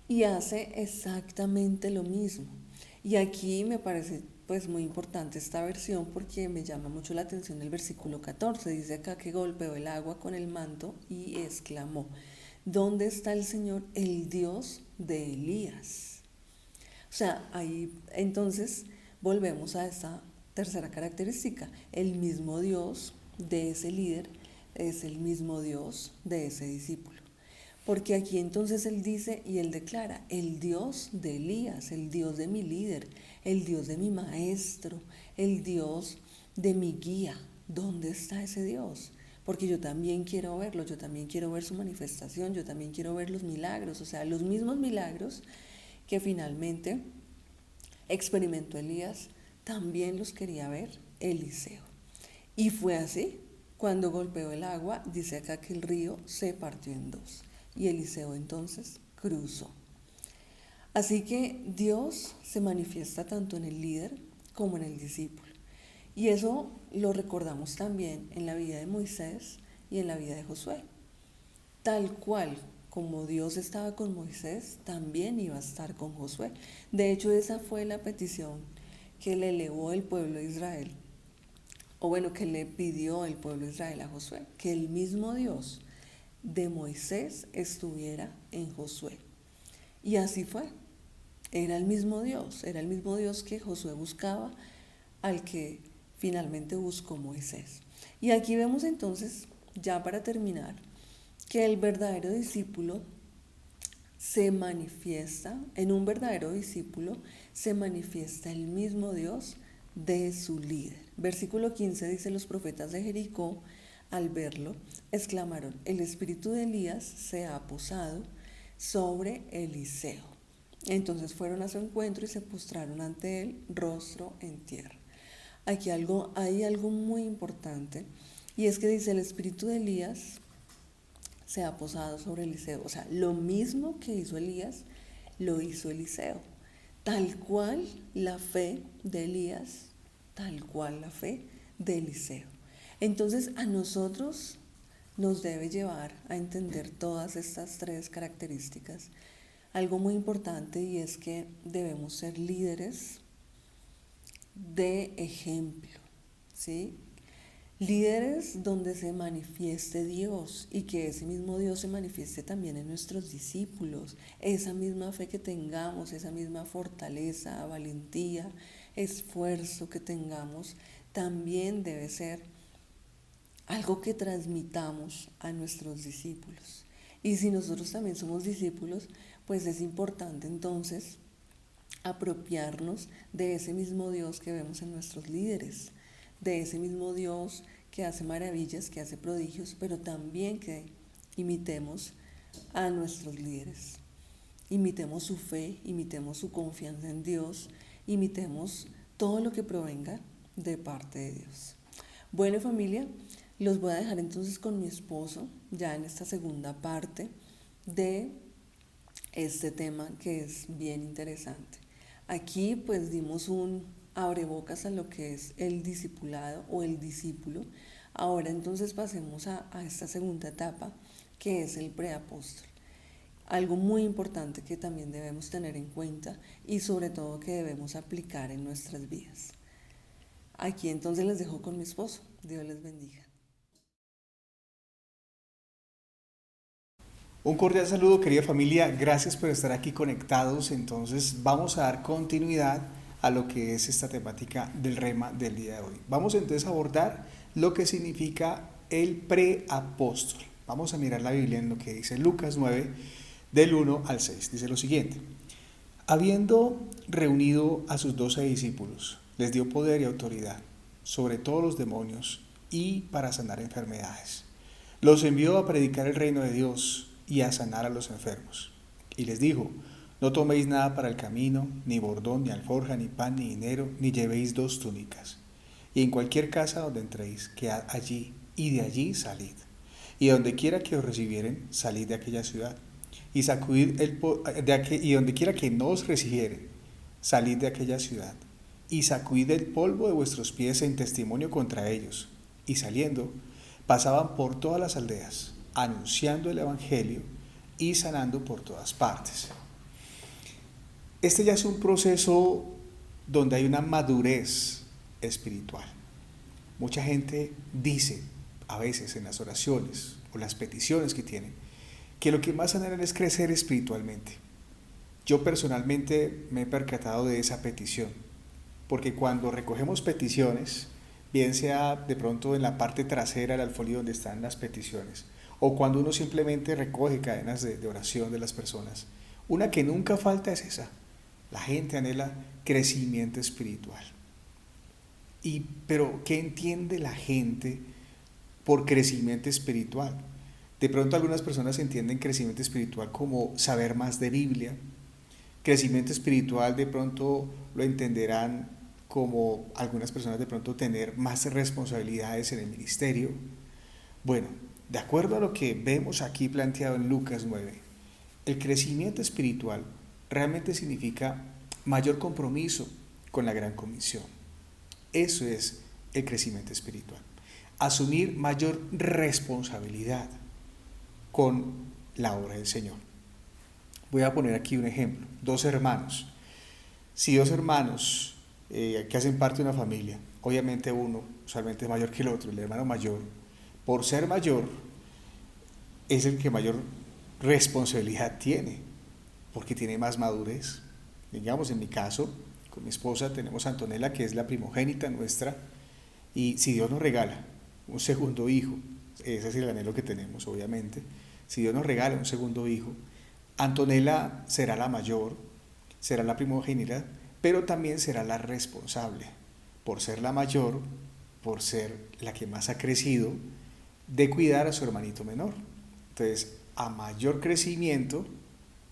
y hace exactamente lo mismo. Y aquí me parece pues muy importante esta versión porque me llama mucho la atención el versículo 14. Dice acá que golpeó el agua con el manto y exclamó, ¿dónde está el Señor, el Dios de Elías? O sea, ahí entonces volvemos a esta tercera característica, el mismo Dios de ese líder es el mismo Dios de ese discípulo. Porque aquí entonces él dice y él declara, el Dios de Elías, el Dios de mi líder, el Dios de mi maestro, el Dios de mi guía. ¿Dónde está ese Dios? Porque yo también quiero verlo, yo también quiero ver su manifestación, yo también quiero ver los milagros, o sea, los mismos milagros que finalmente experimentó Elías, también los quería ver Eliseo. Y fue así, cuando golpeó el agua, dice acá que el río se partió en dos y Eliseo entonces cruzó. Así que Dios se manifiesta tanto en el líder como en el discípulo. Y eso lo recordamos también en la vida de Moisés y en la vida de Josué. Tal cual como Dios estaba con Moisés, también iba a estar con Josué. De hecho, esa fue la petición que le elevó el pueblo de Israel, o bueno, que le pidió el pueblo de Israel a Josué, que el mismo Dios de Moisés estuviera en Josué. Y así fue. Era el mismo Dios que Josué buscaba, al que finalmente buscó Moisés. Y aquí vemos entonces, ya para terminar, que el verdadero discípulo se manifiesta, en un verdadero discípulo, se manifiesta el mismo Dios de su líder. Versículo 15 dice: los profetas de Jericó, al verlo, exclamaron: el espíritu de Elías se ha posado sobre Eliseo. Entonces fueron a su encuentro y se postraron ante él, rostro en tierra. Aquí hay algo muy importante, y es que dice: el espíritu de Elías se ha posado sobre Eliseo. O sea, lo mismo que hizo Elías, lo hizo Eliseo. Tal cual la fe de Elías, tal cual la fe de Eliseo. Entonces a nosotros nos debe llevar a entender todas estas tres características. Algo muy importante, y es que debemos ser líderes de ejemplo, ¿sí? Líderes donde se manifieste Dios y que ese mismo Dios se manifieste también en nuestros discípulos. Esa misma fe que tengamos, esa misma fortaleza, valentía, esfuerzo que tengamos, también debe ser algo que transmitamos a nuestros discípulos. Y si nosotros también somos discípulos, pues es importante entonces apropiarnos de ese mismo Dios que vemos en nuestros líderes, de ese mismo Dios que hace maravillas, que hace prodigios, pero también que imitemos a nuestros líderes. Imitemos su fe, imitemos su confianza en Dios, imitemos todo lo que provenga de parte de Dios. Bueno, familia, los voy a dejar entonces con mi esposo, ya en esta segunda parte de este tema que es bien interesante. Aquí pues dimos un abrebocas a lo que es el discipulado o el discípulo. Ahora entonces pasemos a esta segunda etapa, que es el preapóstol. Algo muy importante que también debemos tener en cuenta y sobre todo que debemos aplicar en nuestras vidas. Aquí entonces les dejo con mi esposo. Dios les bendiga. Un cordial saludo, querida familia. Gracias por estar aquí conectados. Entonces vamos a dar continuidad a lo que es esta temática del rema del día de hoy. Vamos entonces a abordar lo que significa el preapóstol. Vamos a mirar la Biblia en lo que dice Lucas 9, del 1 al 6. Dice lo siguiente: habiendo reunido a sus 12 discípulos, les dio poder y autoridad sobre todos los demonios y para sanar enfermedades. Los envió a predicar el reino de Dios y a sanar a los enfermos. Y les dijo: no toméis nada para el camino, ni bordón, ni alforja, ni pan, ni dinero, ni llevéis 2 túnicas. Y en cualquier casa donde entréis, quedad allí, y de allí salid. Y donde quiera que os recibieren, salid de aquella ciudad. Y sacudid y donde quiera que no os recibieren, salid de aquella ciudad. Y sacudid el polvo de vuestros pies en testimonio contra ellos. Y saliendo, pasaban por todas las aldeas, anunciando el evangelio y sanando por todas partes. Este ya es un proceso donde hay una madurez espiritual. Mucha gente dice a veces en las oraciones o las peticiones que tienen que lo que más anhelan es crecer espiritualmente. Yo personalmente me he percatado de esa petición, porque cuando recogemos peticiones, bien sea de pronto en la parte trasera del alfolí donde están las peticiones, o cuando uno simplemente recoge cadenas de oración de las personas, una que nunca falta es esa. La gente anhela crecimiento espiritual. Pero ¿qué entiende la gente por crecimiento espiritual? De pronto algunas personas entienden crecimiento espiritual como saber más de Biblia. Crecimiento espiritual de pronto lo entenderán como algunas personas de pronto tener más responsabilidades en el ministerio. Bueno, de acuerdo a lo que vemos aquí planteado en Lucas 9, el crecimiento espiritual realmente significa mayor compromiso con la gran comisión. Eso es el crecimiento espiritual. Asumir mayor responsabilidad con la obra del Señor. Voy a poner aquí un ejemplo. 2 hermanos. Si 2 hermanos que hacen parte de una familia, obviamente uno usualmente es mayor que el otro, el hermano mayor, por ser mayor, es el que mayor responsabilidad tiene, porque tiene más madurez. Digamos, en mi caso, con mi esposa tenemos a Antonella, que es la primogénita nuestra, y si Dios nos regala un segundo hijo, ese es el anhelo que tenemos, obviamente, si Dios nos regala un segundo hijo, Antonella será la mayor, será la primogénita, pero también será la responsable, por ser la mayor, por ser la que más ha crecido, de cuidar a su hermanito menor. Entonces, a mayor crecimiento,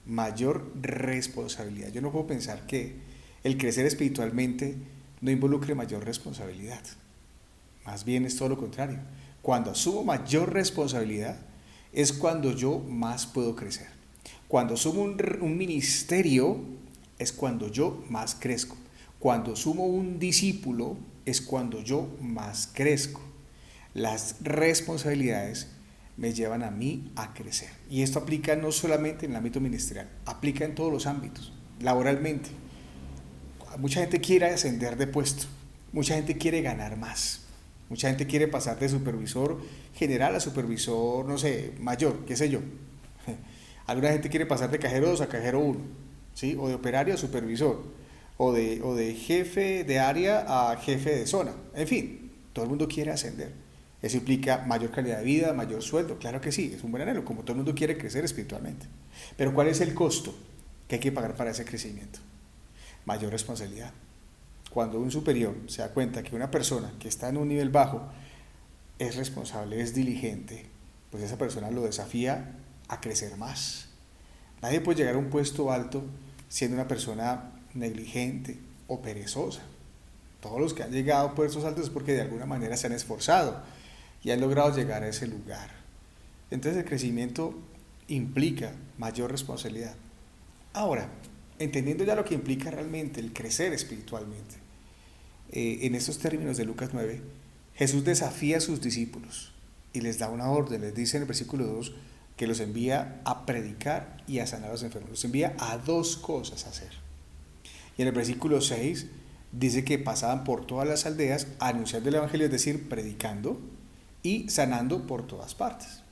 mayor responsabilidad. Yo no puedo pensar que el crecer espiritualmente no involucre mayor responsabilidad. Más bien es todo lo contrario. Cuando asumo mayor responsabilidad es cuando yo más puedo crecer. Cuando asumo un ministerio es cuando yo más crezco. Cuando asumo un discípulo es cuando yo más crezco. Las responsabilidades me llevan a mí a crecer. Y esto aplica no solamente en el ámbito ministerial, aplica en todos los ámbitos, laboralmente. Mucha gente quiere ascender de puesto, mucha gente quiere ganar más, mucha gente quiere pasar de supervisor general a supervisor, no sé, mayor, qué sé yo. Alguna gente quiere pasar de cajero 2 a cajero 1, ¿sí? O de operario a supervisor, o de jefe de área a jefe de zona. En fin, todo el mundo quiere ascender. Eso implica mayor calidad de vida, mayor sueldo. Claro que sí, es un buen anhelo, como todo el mundo quiere crecer espiritualmente. Pero ¿cuál es el costo que hay que pagar para ese crecimiento? Mayor responsabilidad. Cuando un superior se da cuenta que una persona que está en un nivel bajo es responsable, es diligente, pues esa persona lo desafía a crecer más. Nadie puede llegar a un puesto alto siendo una persona negligente o perezosa. Todos los que han llegado a puestos altos es porque de alguna manera se han esforzado y han logrado llegar a ese lugar. Entonces el crecimiento implica mayor responsabilidad. Ahora, entendiendo ya lo que implica realmente el crecer espiritualmente, en estos términos de Lucas 9, Jesús desafía a sus discípulos y les da una orden, les dice en el versículo 2 que los envía a predicar y a sanar a los enfermos, los envía a dos cosas a hacer. Y en el versículo 6 dice que pasaban por todas las aldeas anunciando el evangelio, es decir, predicando y sanando por todas partes.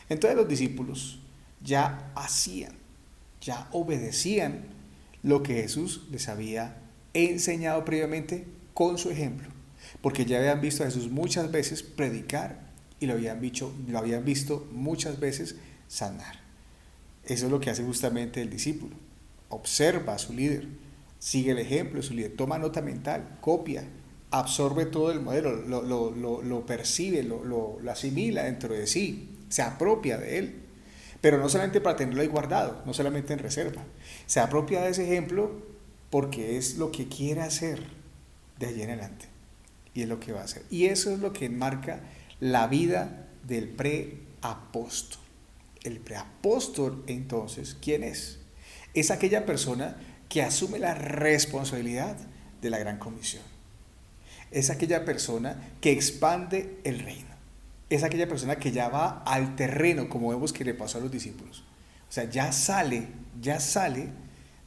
Entonces los discípulos ya hacían, ya obedecían lo que Jesús les había enseñado previamente con su ejemplo, porque ya habían visto a Jesús muchas veces predicar y lo habían visto muchas veces sanar. Eso es lo que hace justamente el discípulo. Observa a su líder, sigue el ejemplo de su líder, toma nota mental, copia, absorbe todo el modelo, lo percibe, lo asimila dentro de sí, se apropia de él. Pero no solamente para tenerlo ahí guardado, no solamente en reserva. Se apropia de ese ejemplo porque es lo que quiere hacer de allí en adelante. Y es lo que va a hacer. Y eso es lo que enmarca la vida del preapóstol. El preapóstol, entonces, ¿quién es? Es aquella persona que asume la responsabilidad de la gran comisión. Es aquella persona que expande el reino. Es aquella persona que ya va al terreno, como vemos que le pasó a los discípulos. O sea, ya sale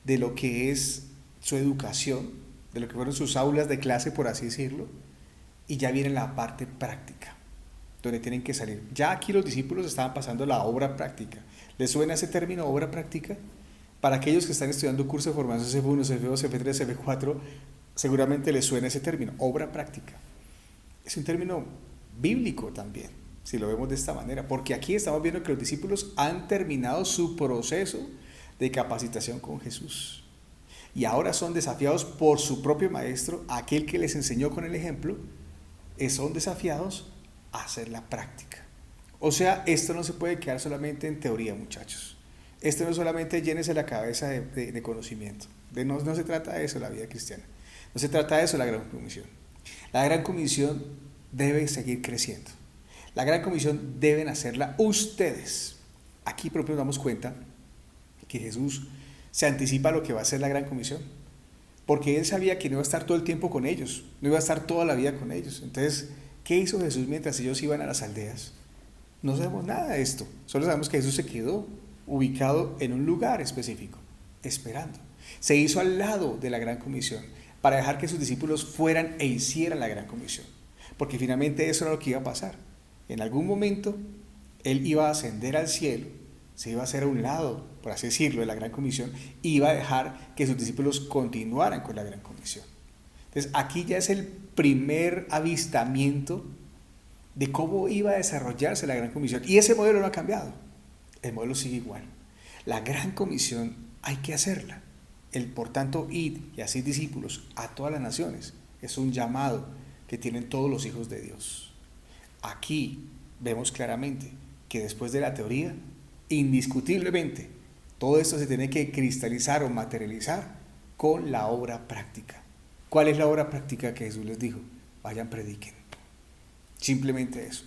de lo que es su educación, de lo que fueron sus aulas de clase, por así decirlo, y ya viene la parte práctica, donde tienen que salir. Ya aquí los discípulos estaban pasando a la obra práctica. ¿Les suena ese término, obra práctica? Para aquellos que están estudiando curso de formación CF1, CF2, CF3, CF4, seguramente les suena ese término, obra práctica. Es un término bíblico también, si lo vemos de esta manera, porque aquí estamos viendo que los discípulos han terminado su proceso de capacitación con Jesús y ahora son desafiados por su propio maestro, aquel que les enseñó con el ejemplo, son desafiados a hacer la práctica. O sea, esto no se puede quedar solamente en teoría, muchachos. Esto no solamente llénese la cabeza de conocimiento. No se trata de eso la vida cristiana. No se trata de eso la gran comisión. La gran comisión debe seguir creciendo. La gran comisión deben hacerla ustedes. Aquí propio nos damos cuenta que Jesús se anticipa a lo que va a ser la gran comisión, porque él sabía que no iba a estar todo el tiempo con ellos, no iba a estar toda la vida con ellos. Entonces, ¿qué hizo Jesús mientras ellos iban a las aldeas? No sabemos nada de esto, solo sabemos que Jesús se quedó ubicado en un lugar específico, esperando. Se hizo al lado de la gran comisión para dejar que sus discípulos fueran e hicieran la gran comisión, porque finalmente eso era lo que iba a pasar. En algún momento él iba a ascender al cielo, se iba a hacer a un lado, por así decirlo, de la gran comisión, y iba a dejar que sus discípulos continuaran con la gran comisión. Entonces aquí ya es el primer avistamiento de cómo iba a desarrollarse la gran comisión, y ese modelo no ha cambiado, el modelo sigue igual. La gran comisión hay que hacerla. Por tanto, id y haced discípulos a todas las naciones. Es un llamado que tienen todos los hijos de Dios. Aquí vemos claramente que después de la teoría, indiscutiblemente, todo esto se tiene que cristalizar o materializar con la obra práctica. ¿Cuál es la obra práctica que Jesús les dijo? Vayan, prediquen. Simplemente eso.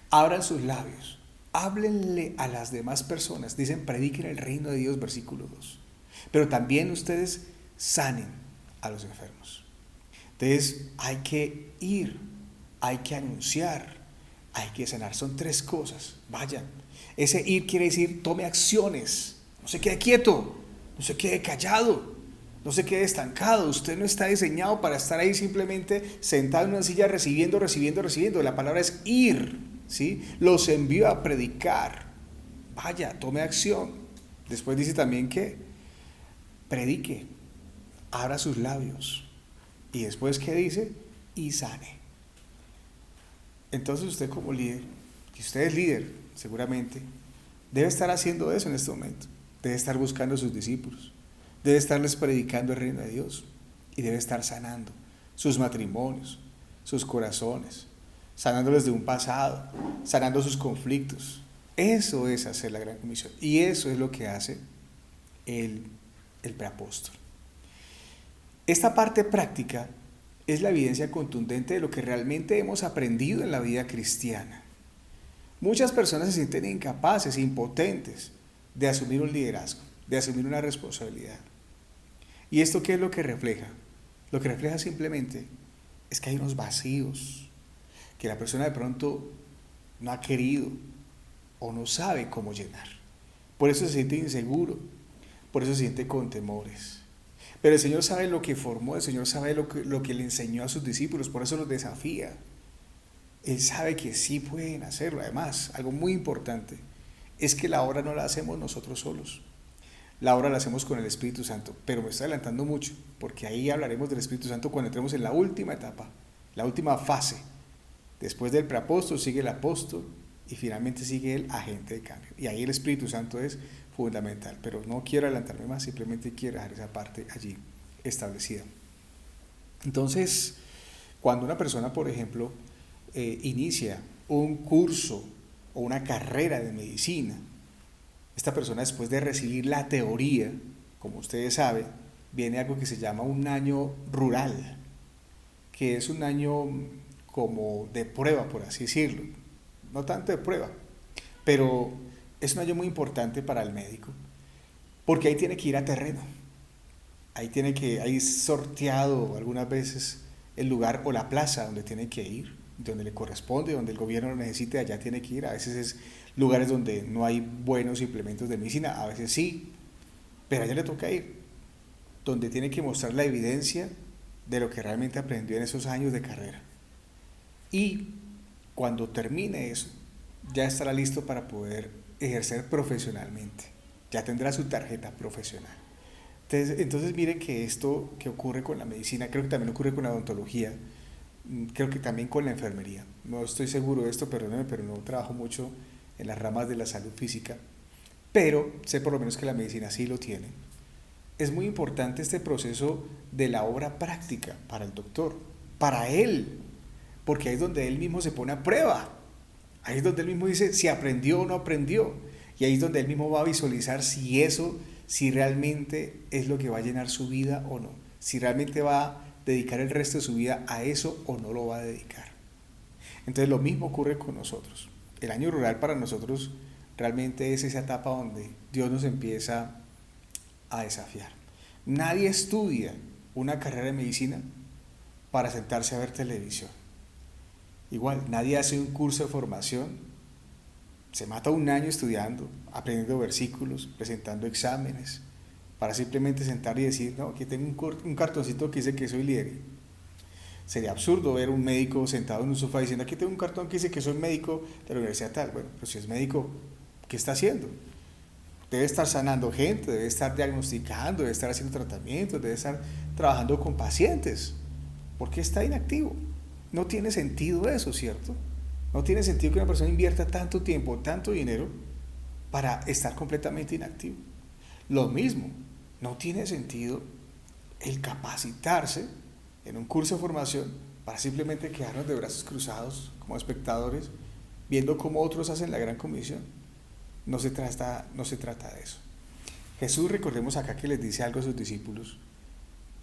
Abran sus labios. Háblenle a las demás personas. Dicen, prediquen el reino de Dios, versículo 2. Pero también ustedes sanen a los enfermos. Entonces hay que ir, hay que anunciar, hay que sanar. Son 3 cosas. Vayan. Ese ir quiere decir tome acciones. No se quede quieto, no se quede callado, no se quede estancado. Usted no está diseñado para estar ahí simplemente sentado en una silla recibiendo. La palabra es ir, ¿sí? Los envío a predicar. Vaya, tome acción. Después dice también que predique, abra sus labios. Y después, ¿qué dice? Y sane. Entonces usted como líder, y usted es líder seguramente, debe estar haciendo eso en este momento. Debe estar buscando a sus discípulos. Debe estarles predicando el reino de Dios. Y debe estar sanando sus matrimonios, sus corazones, sanándoles de un pasado, sanando sus conflictos. Eso es hacer la gran comisión. Y eso es lo que hace el preapóstol. Esta parte práctica es la evidencia contundente de lo que realmente hemos aprendido en la vida cristiana. Muchas personas se sienten incapaces, impotentes de asumir un liderazgo, de asumir una responsabilidad. ¿Y esto qué es lo que refleja? Lo que refleja simplemente es que hay unos vacíos que la persona de pronto no ha querido o no sabe cómo llenar. Por eso se siente inseguro, por eso se siente con temores. Pero el Señor sabe lo que formó, el Señor sabe lo que le enseñó a sus discípulos, por eso los desafía. Él sabe que sí pueden hacerlo. Además, algo muy importante es que la obra no la hacemos nosotros solos. La obra la hacemos con el Espíritu Santo, pero me estoy adelantando mucho, porque ahí hablaremos del Espíritu Santo cuando entremos en la última etapa, la última fase. Después del preapóstol sigue el apóstol y finalmente sigue el agente de cambio. Y ahí el Espíritu Santo es fundamental, pero no quiero adelantarme más, simplemente quiero dejar esa parte allí establecida. Entonces, cuando una persona, por ejemplo, inicia un curso o una carrera de medicina, esta persona, después de recibir la teoría, como ustedes saben, viene algo que se llama un año rural, que es un año como de prueba, por así decirlo. No tanto de prueba, pero es un año muy importante para el médico, porque ahí tiene que ir a terreno. Ahí sorteado algunas veces el lugar o la plaza donde tiene que ir, donde le corresponde, donde el gobierno lo necesite, allá tiene que ir. A veces es lugares donde no hay buenos implementos de medicina, a veces sí, pero allá le toca ir, donde tiene que mostrar la evidencia de lo que realmente aprendió en esos años de carrera. Y cuando termine eso, ya estará listo para poder ejercer profesionalmente, ya tendrá su tarjeta profesional. Entonces miren que esto que ocurre con la medicina, creo que también ocurre con la odontología, creo que también con la enfermería. No estoy seguro de esto, perdónenme, pero no trabajo mucho en las ramas de la salud física, pero sé por lo menos que la medicina sí lo tiene. Es muy importante este proceso de la obra práctica para el doctor, para él, porque ahí es donde él mismo se pone a prueba. Ahí es donde él mismo dice si aprendió o no aprendió. Y ahí es donde él mismo va a visualizar si realmente es lo que va a llenar su vida o no. Si realmente va a dedicar el resto de su vida a eso o no lo va a dedicar. Entonces lo mismo ocurre con nosotros. El año rural para nosotros realmente es esa etapa donde Dios nos empieza a desafiar. Nadie estudia una carrera de medicina para sentarse a ver televisión. Igual, nadie hace un curso de formación, se mata un año estudiando, aprendiendo versículos, presentando exámenes, para simplemente sentar y decir, no, aquí tengo un cartoncito que dice que soy líder. Sería absurdo ver un médico sentado en un sofá diciendo, aquí tengo un cartón que dice que soy médico de la universidad tal. Bueno, pues si es médico, ¿qué está haciendo? Debe estar sanando gente, debe estar diagnosticando, debe estar haciendo tratamientos, debe estar trabajando con pacientes. ¿Por qué está inactivo? No tiene sentido eso, ¿cierto? No tiene sentido que una persona invierta tanto tiempo, tanto dinero para estar completamente inactivo. Lo mismo, no tiene sentido el capacitarse en un curso de formación para simplemente quedarnos de brazos cruzados como espectadores, viendo cómo otros hacen la gran comisión. No se trata de eso. Jesús, recordemos acá que les dice algo a sus discípulos.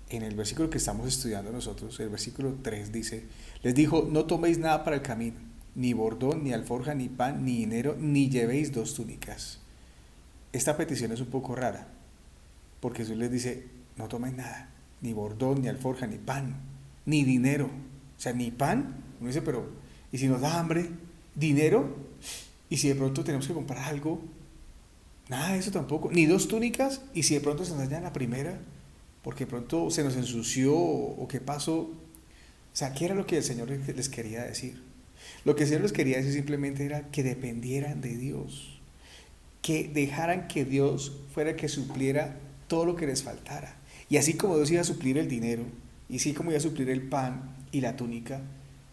En el versículo que estamos estudiando nosotros, el versículo 3 dice, les dijo, no toméis nada para el camino, ni bordón, ni alforja, ni pan, ni dinero, ni llevéis 2 túnicas. Esta petición es un poco rara, porque Jesús les dice, no toméis nada, ni bordón, ni alforja, ni pan, ni dinero. O sea, ni pan. Uno dice, pero, ¿y si nos da hambre? ¿Dinero? ¿Y si de pronto tenemos que comprar algo? Nada de eso tampoco. Ni 2 túnicas, y si de pronto se nos daña la primera, porque de pronto se nos ensució o qué pasó. O sea, ¿qué era lo que el Señor les quería decir? Lo que el Señor les quería decir simplemente era que dependieran de Dios, que dejaran que Dios fuera el que supliera todo lo que les faltara. Y así como Dios iba a suplir el dinero, y así como iba a suplir el pan y la túnica,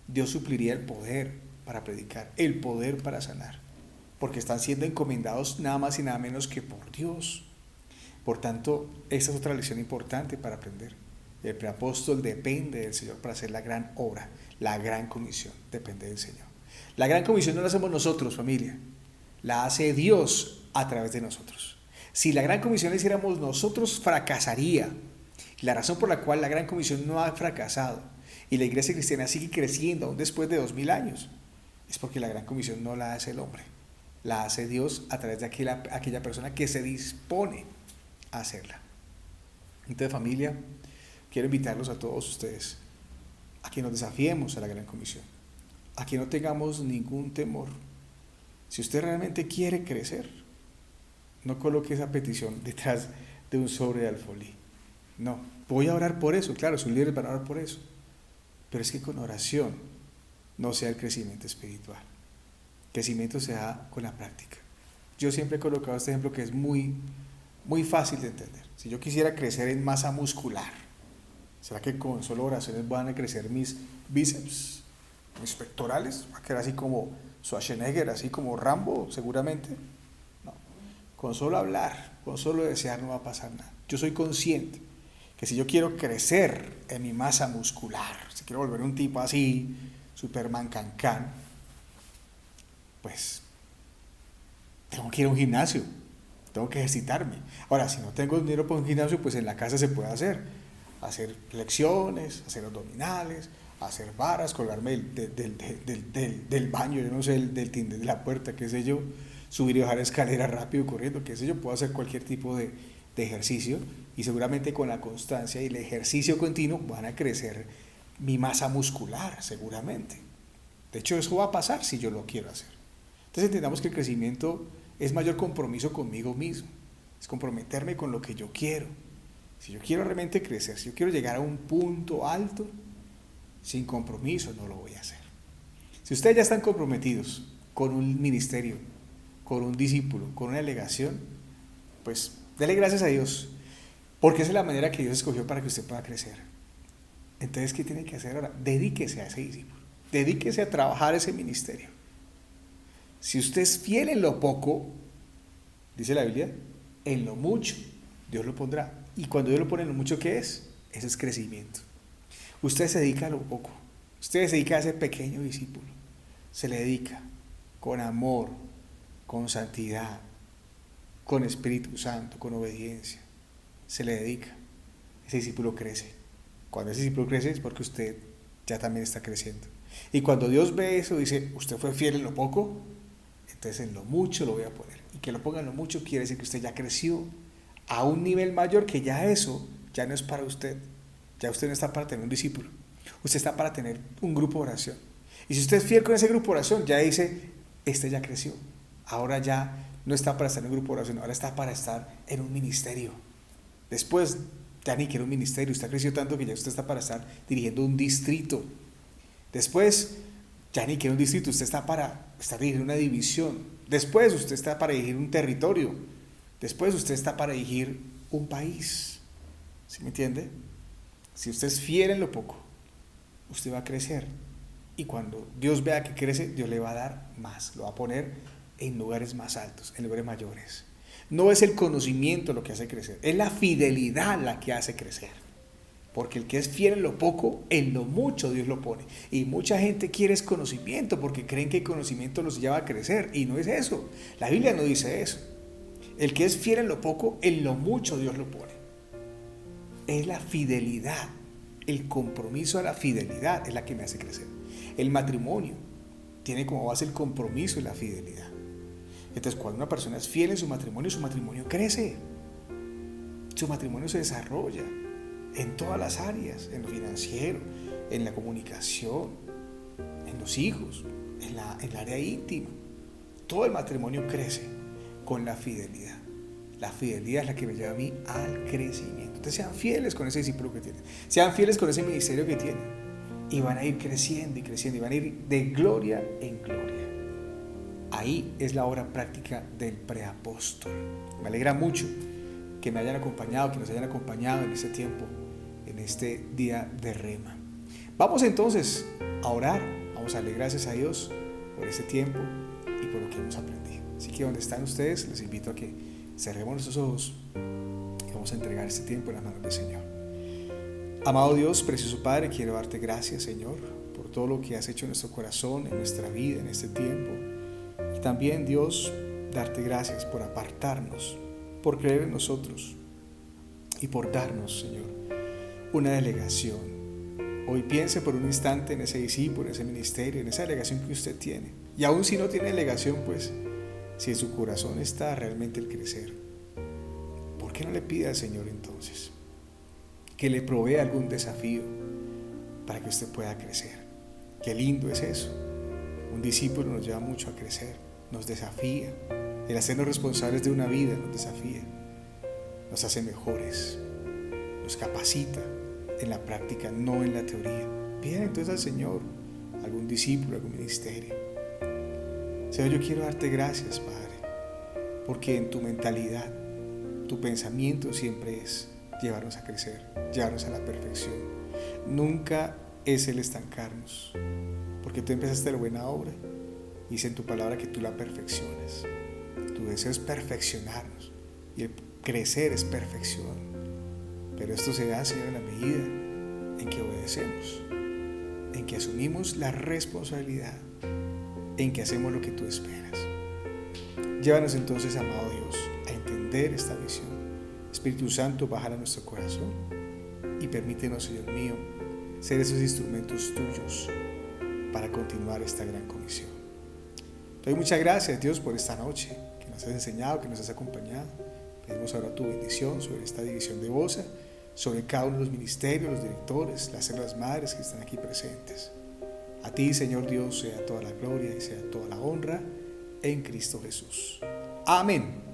Dios supliría el poder para predicar, el poder para sanar, porque están siendo encomendados nada más y nada menos que por Dios. Por tanto, esta es otra lección importante para aprender. El preapóstol depende del Señor para hacer la gran obra, la gran comisión, depende del Señor. La gran comisión no la hacemos nosotros, familia, la hace Dios a través de nosotros. Si la gran comisión la hiciéramos nosotros, fracasaría. La razón por la cual la gran comisión no ha fracasado y la iglesia cristiana sigue creciendo aún después de 2000 años, es porque la gran comisión no la hace el hombre, la hace Dios a través de aquella persona que se dispone a hacerla. Entonces, familia, quiero invitarlos a todos ustedes a que nos desafiemos a la gran comisión, a que no tengamos ningún temor. Si usted realmente quiere crecer, no coloque esa petición detrás de un sobre de alfolí. No, voy a orar por eso, claro, sus líderes van a orar por eso, pero es que con oración no sea el crecimiento espiritual. El crecimiento se da con la práctica. Yo siempre he colocado este ejemplo que es muy fácil de entender. Si yo quisiera crecer en masa muscular, ¿será que con solo oraciones van a crecer mis bíceps, mis pectorales? ¿Va a quedar así como Schwarzenegger, así como Rambo, seguramente? No. Con solo hablar, con solo desear no va a pasar nada. Yo soy consciente que si yo quiero crecer en mi masa muscular, si quiero volver un tipo así, Superman cancán, pues tengo que ir a un gimnasio, tengo que ejercitarme. Ahora, si no tengo dinero para un gimnasio, pues en la casa se puede hacer flexiones, hacer abdominales, hacer barras, colgarme del baño, yo no sé, del tinde de la puerta, qué sé yo, subir y bajar escaleras rápido, corriendo, qué sé yo, puedo hacer cualquier tipo de ejercicio, y seguramente con la constancia y el ejercicio continuo van a crecer mi masa muscular, seguramente. De hecho, eso va a pasar si yo lo quiero hacer. Entonces entendamos que el crecimiento es mayor compromiso conmigo mismo, es comprometerme con lo que yo quiero. Si yo quiero realmente crecer, si yo quiero llegar a un punto alto, sin compromiso no lo voy a hacer. Si ustedes ya están comprometidos con un ministerio, con un discípulo, con una delegación, pues dele gracias a Dios, porque esa es la manera que Dios escogió para que usted pueda crecer. Entonces, ¿qué tiene que hacer ahora? Dedíquese a ese discípulo, dedíquese a trabajar ese ministerio. Si usted es fiel en lo poco, dice la Biblia, en lo mucho Dios lo pondrá. Y cuando Dios lo pone en lo mucho, ¿qué es? Eso es crecimiento. Usted se dedica a lo poco, usted se dedica a ese pequeño discípulo, se le dedica con amor, con santidad, con Espíritu Santo, con obediencia, se le dedica. Ese discípulo crece. Cuando ese discípulo crece es porque usted ya también está creciendo. Y cuando Dios ve eso, dice, usted fue fiel en lo poco, entonces en lo mucho lo voy a poner. Y que lo ponga en lo mucho quiere decir que usted ya creció a un nivel mayor, que ya eso ya no es para usted. Ya usted no está para tener un discípulo, usted está para tener un grupo de oración. Y si usted es fiel con ese grupo de oración, ya dice, este ya creció, ahora ya no está para estar en un grupo de oración, ahora está para estar en un ministerio. Después ya ni quiere un ministerio, usted creció tanto que ya usted está para estar dirigiendo un distrito. Después ya ni quiere un distrito, usted está para estar dirigiendo una división. Después usted está para dirigir un territorio. Después usted está para dirigir un país. ¿Sí me entiende? Si usted es fiel en lo poco, usted va a crecer. Y cuando Dios vea que crece, Dios le va a dar más. Lo va a poner en lugares más altos, en lugares mayores. No es el conocimiento lo que hace crecer, es la fidelidad la que hace crecer. Porque el que es fiel en lo poco, en lo mucho Dios lo pone. Y mucha gente quiere es conocimiento porque creen que el conocimiento los lleva a crecer. Y no es eso. La Biblia no dice eso. El que es fiel en lo poco, en lo mucho Dios lo pone. Es la fidelidad. El compromiso a la fidelidad es la que me hace crecer. El matrimonio tiene como base el compromiso y la fidelidad. Entonces, cuando una persona es fiel en su matrimonio crece. Su matrimonio se desarrolla en todas las áreas, en lo financiero, en la comunicación, en los hijos, en el área íntima. Todo el matrimonio crece con la fidelidad. La fidelidad es la que me lleva a mí al crecimiento. Entonces sean fieles con ese discípulo que tienen. Sean fieles con ese ministerio que tienen. Y van a ir creciendo y creciendo. Y van a ir de gloria en gloria. Ahí es la obra práctica del preapóstol. Me alegra mucho que me hayan acompañado, que nos hayan acompañado en este tiempo, en este día de Rema. Vamos entonces a orar. Vamos a darle gracias a Dios por este tiempo y por lo que hemos aprendido. Así que donde están ustedes, les invito a que cerremos nuestros ojos y vamos a entregar este tiempo en las manos del Señor. Amado Dios, precioso Padre, quiero darte gracias, Señor, por todo lo que has hecho en nuestro corazón, en nuestra vida, en este tiempo. Y también, Dios, darte gracias por apartarnos, por creer en nosotros y por darnos, Señor, una delegación. Hoy piense por un instante en ese discípulo, en ese ministerio, en esa delegación que usted tiene. Y aún si no tiene delegación, pues, si en su corazón está realmente el crecer, ¿por qué no le pide al Señor entonces que le provea algún desafío para que usted pueda crecer? Qué lindo es eso. Un discípulo nos lleva mucho a crecer, nos desafía. El hacernos responsables de una vida nos desafía, nos hace mejores, nos capacita en la práctica, no en la teoría. Pídale entonces al Señor algún discípulo, algún ministerio. Señor, yo quiero darte gracias, Padre, porque en tu mentalidad, tu pensamiento siempre es llevarnos a crecer, llevarnos a la perfección. Nunca es el estancarnos, porque tú empezaste la buena obra y dice en tu palabra que tú la perfecciones. Tu deseo es perfeccionarnos y el crecer es perfección. Pero esto se da, Señor, en la medida en que obedecemos, en que asumimos la responsabilidad, en que hacemos lo que tú esperas. Llévanos entonces, amado Dios, a entender esta visión. Espíritu Santo, baja a nuestro corazón y permítenos, Señor mío, ser esos instrumentos tuyos para continuar esta gran comisión. Te doy muchas gracias, Dios, por esta noche que nos has enseñado, que nos has acompañado. Pedimos ahora tu bendición sobre esta división de Bosa, sobre cada uno de los ministerios, los directores, las células madres que están aquí presentes. A ti, Señor Dios, sea toda la gloria y sea toda la honra en Cristo Jesús. Amén.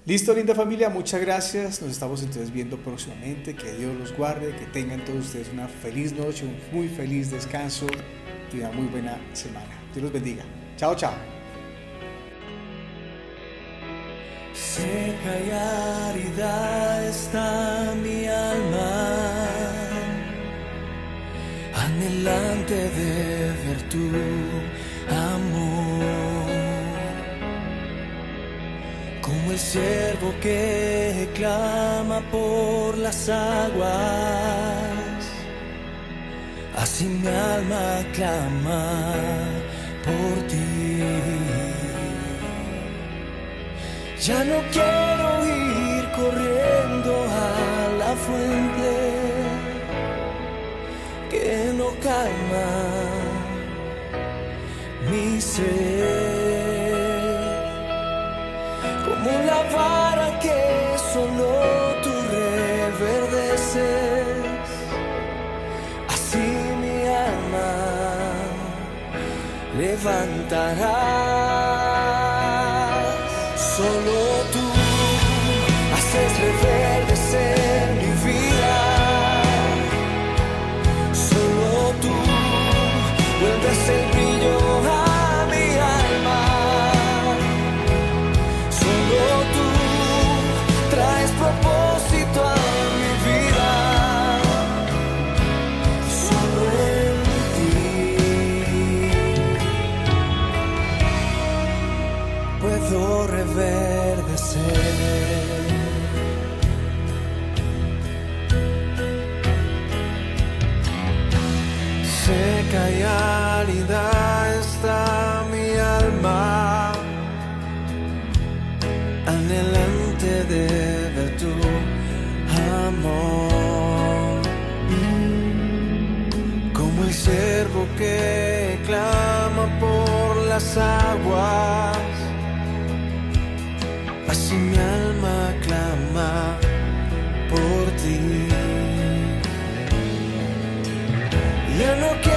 Listo, linda familia, muchas gracias. Nos estamos entonces viendo próximamente. Que Dios los guarde, que tengan todos ustedes una feliz noche, un muy feliz descanso y una muy buena semana. Dios los bendiga. Chao, chao. Seca y árida está mi alma, anhelante de ver tu amor, como el ciervo que clama por las aguas, así mi alma clama por ti. Ya no quiero ir corriendo a la fuente que no calma mi sed, como la vara que solo tú reverdeces, así mi alma levantará. Solo tú haces reverdecer mi vida. Solo tú vuelves el brillo a mi alma. Solo tú traes propósito a mi vida. Solo en ti puedo reverdecer que clama por las aguas, así mi alma clama por ti. Ya no quiero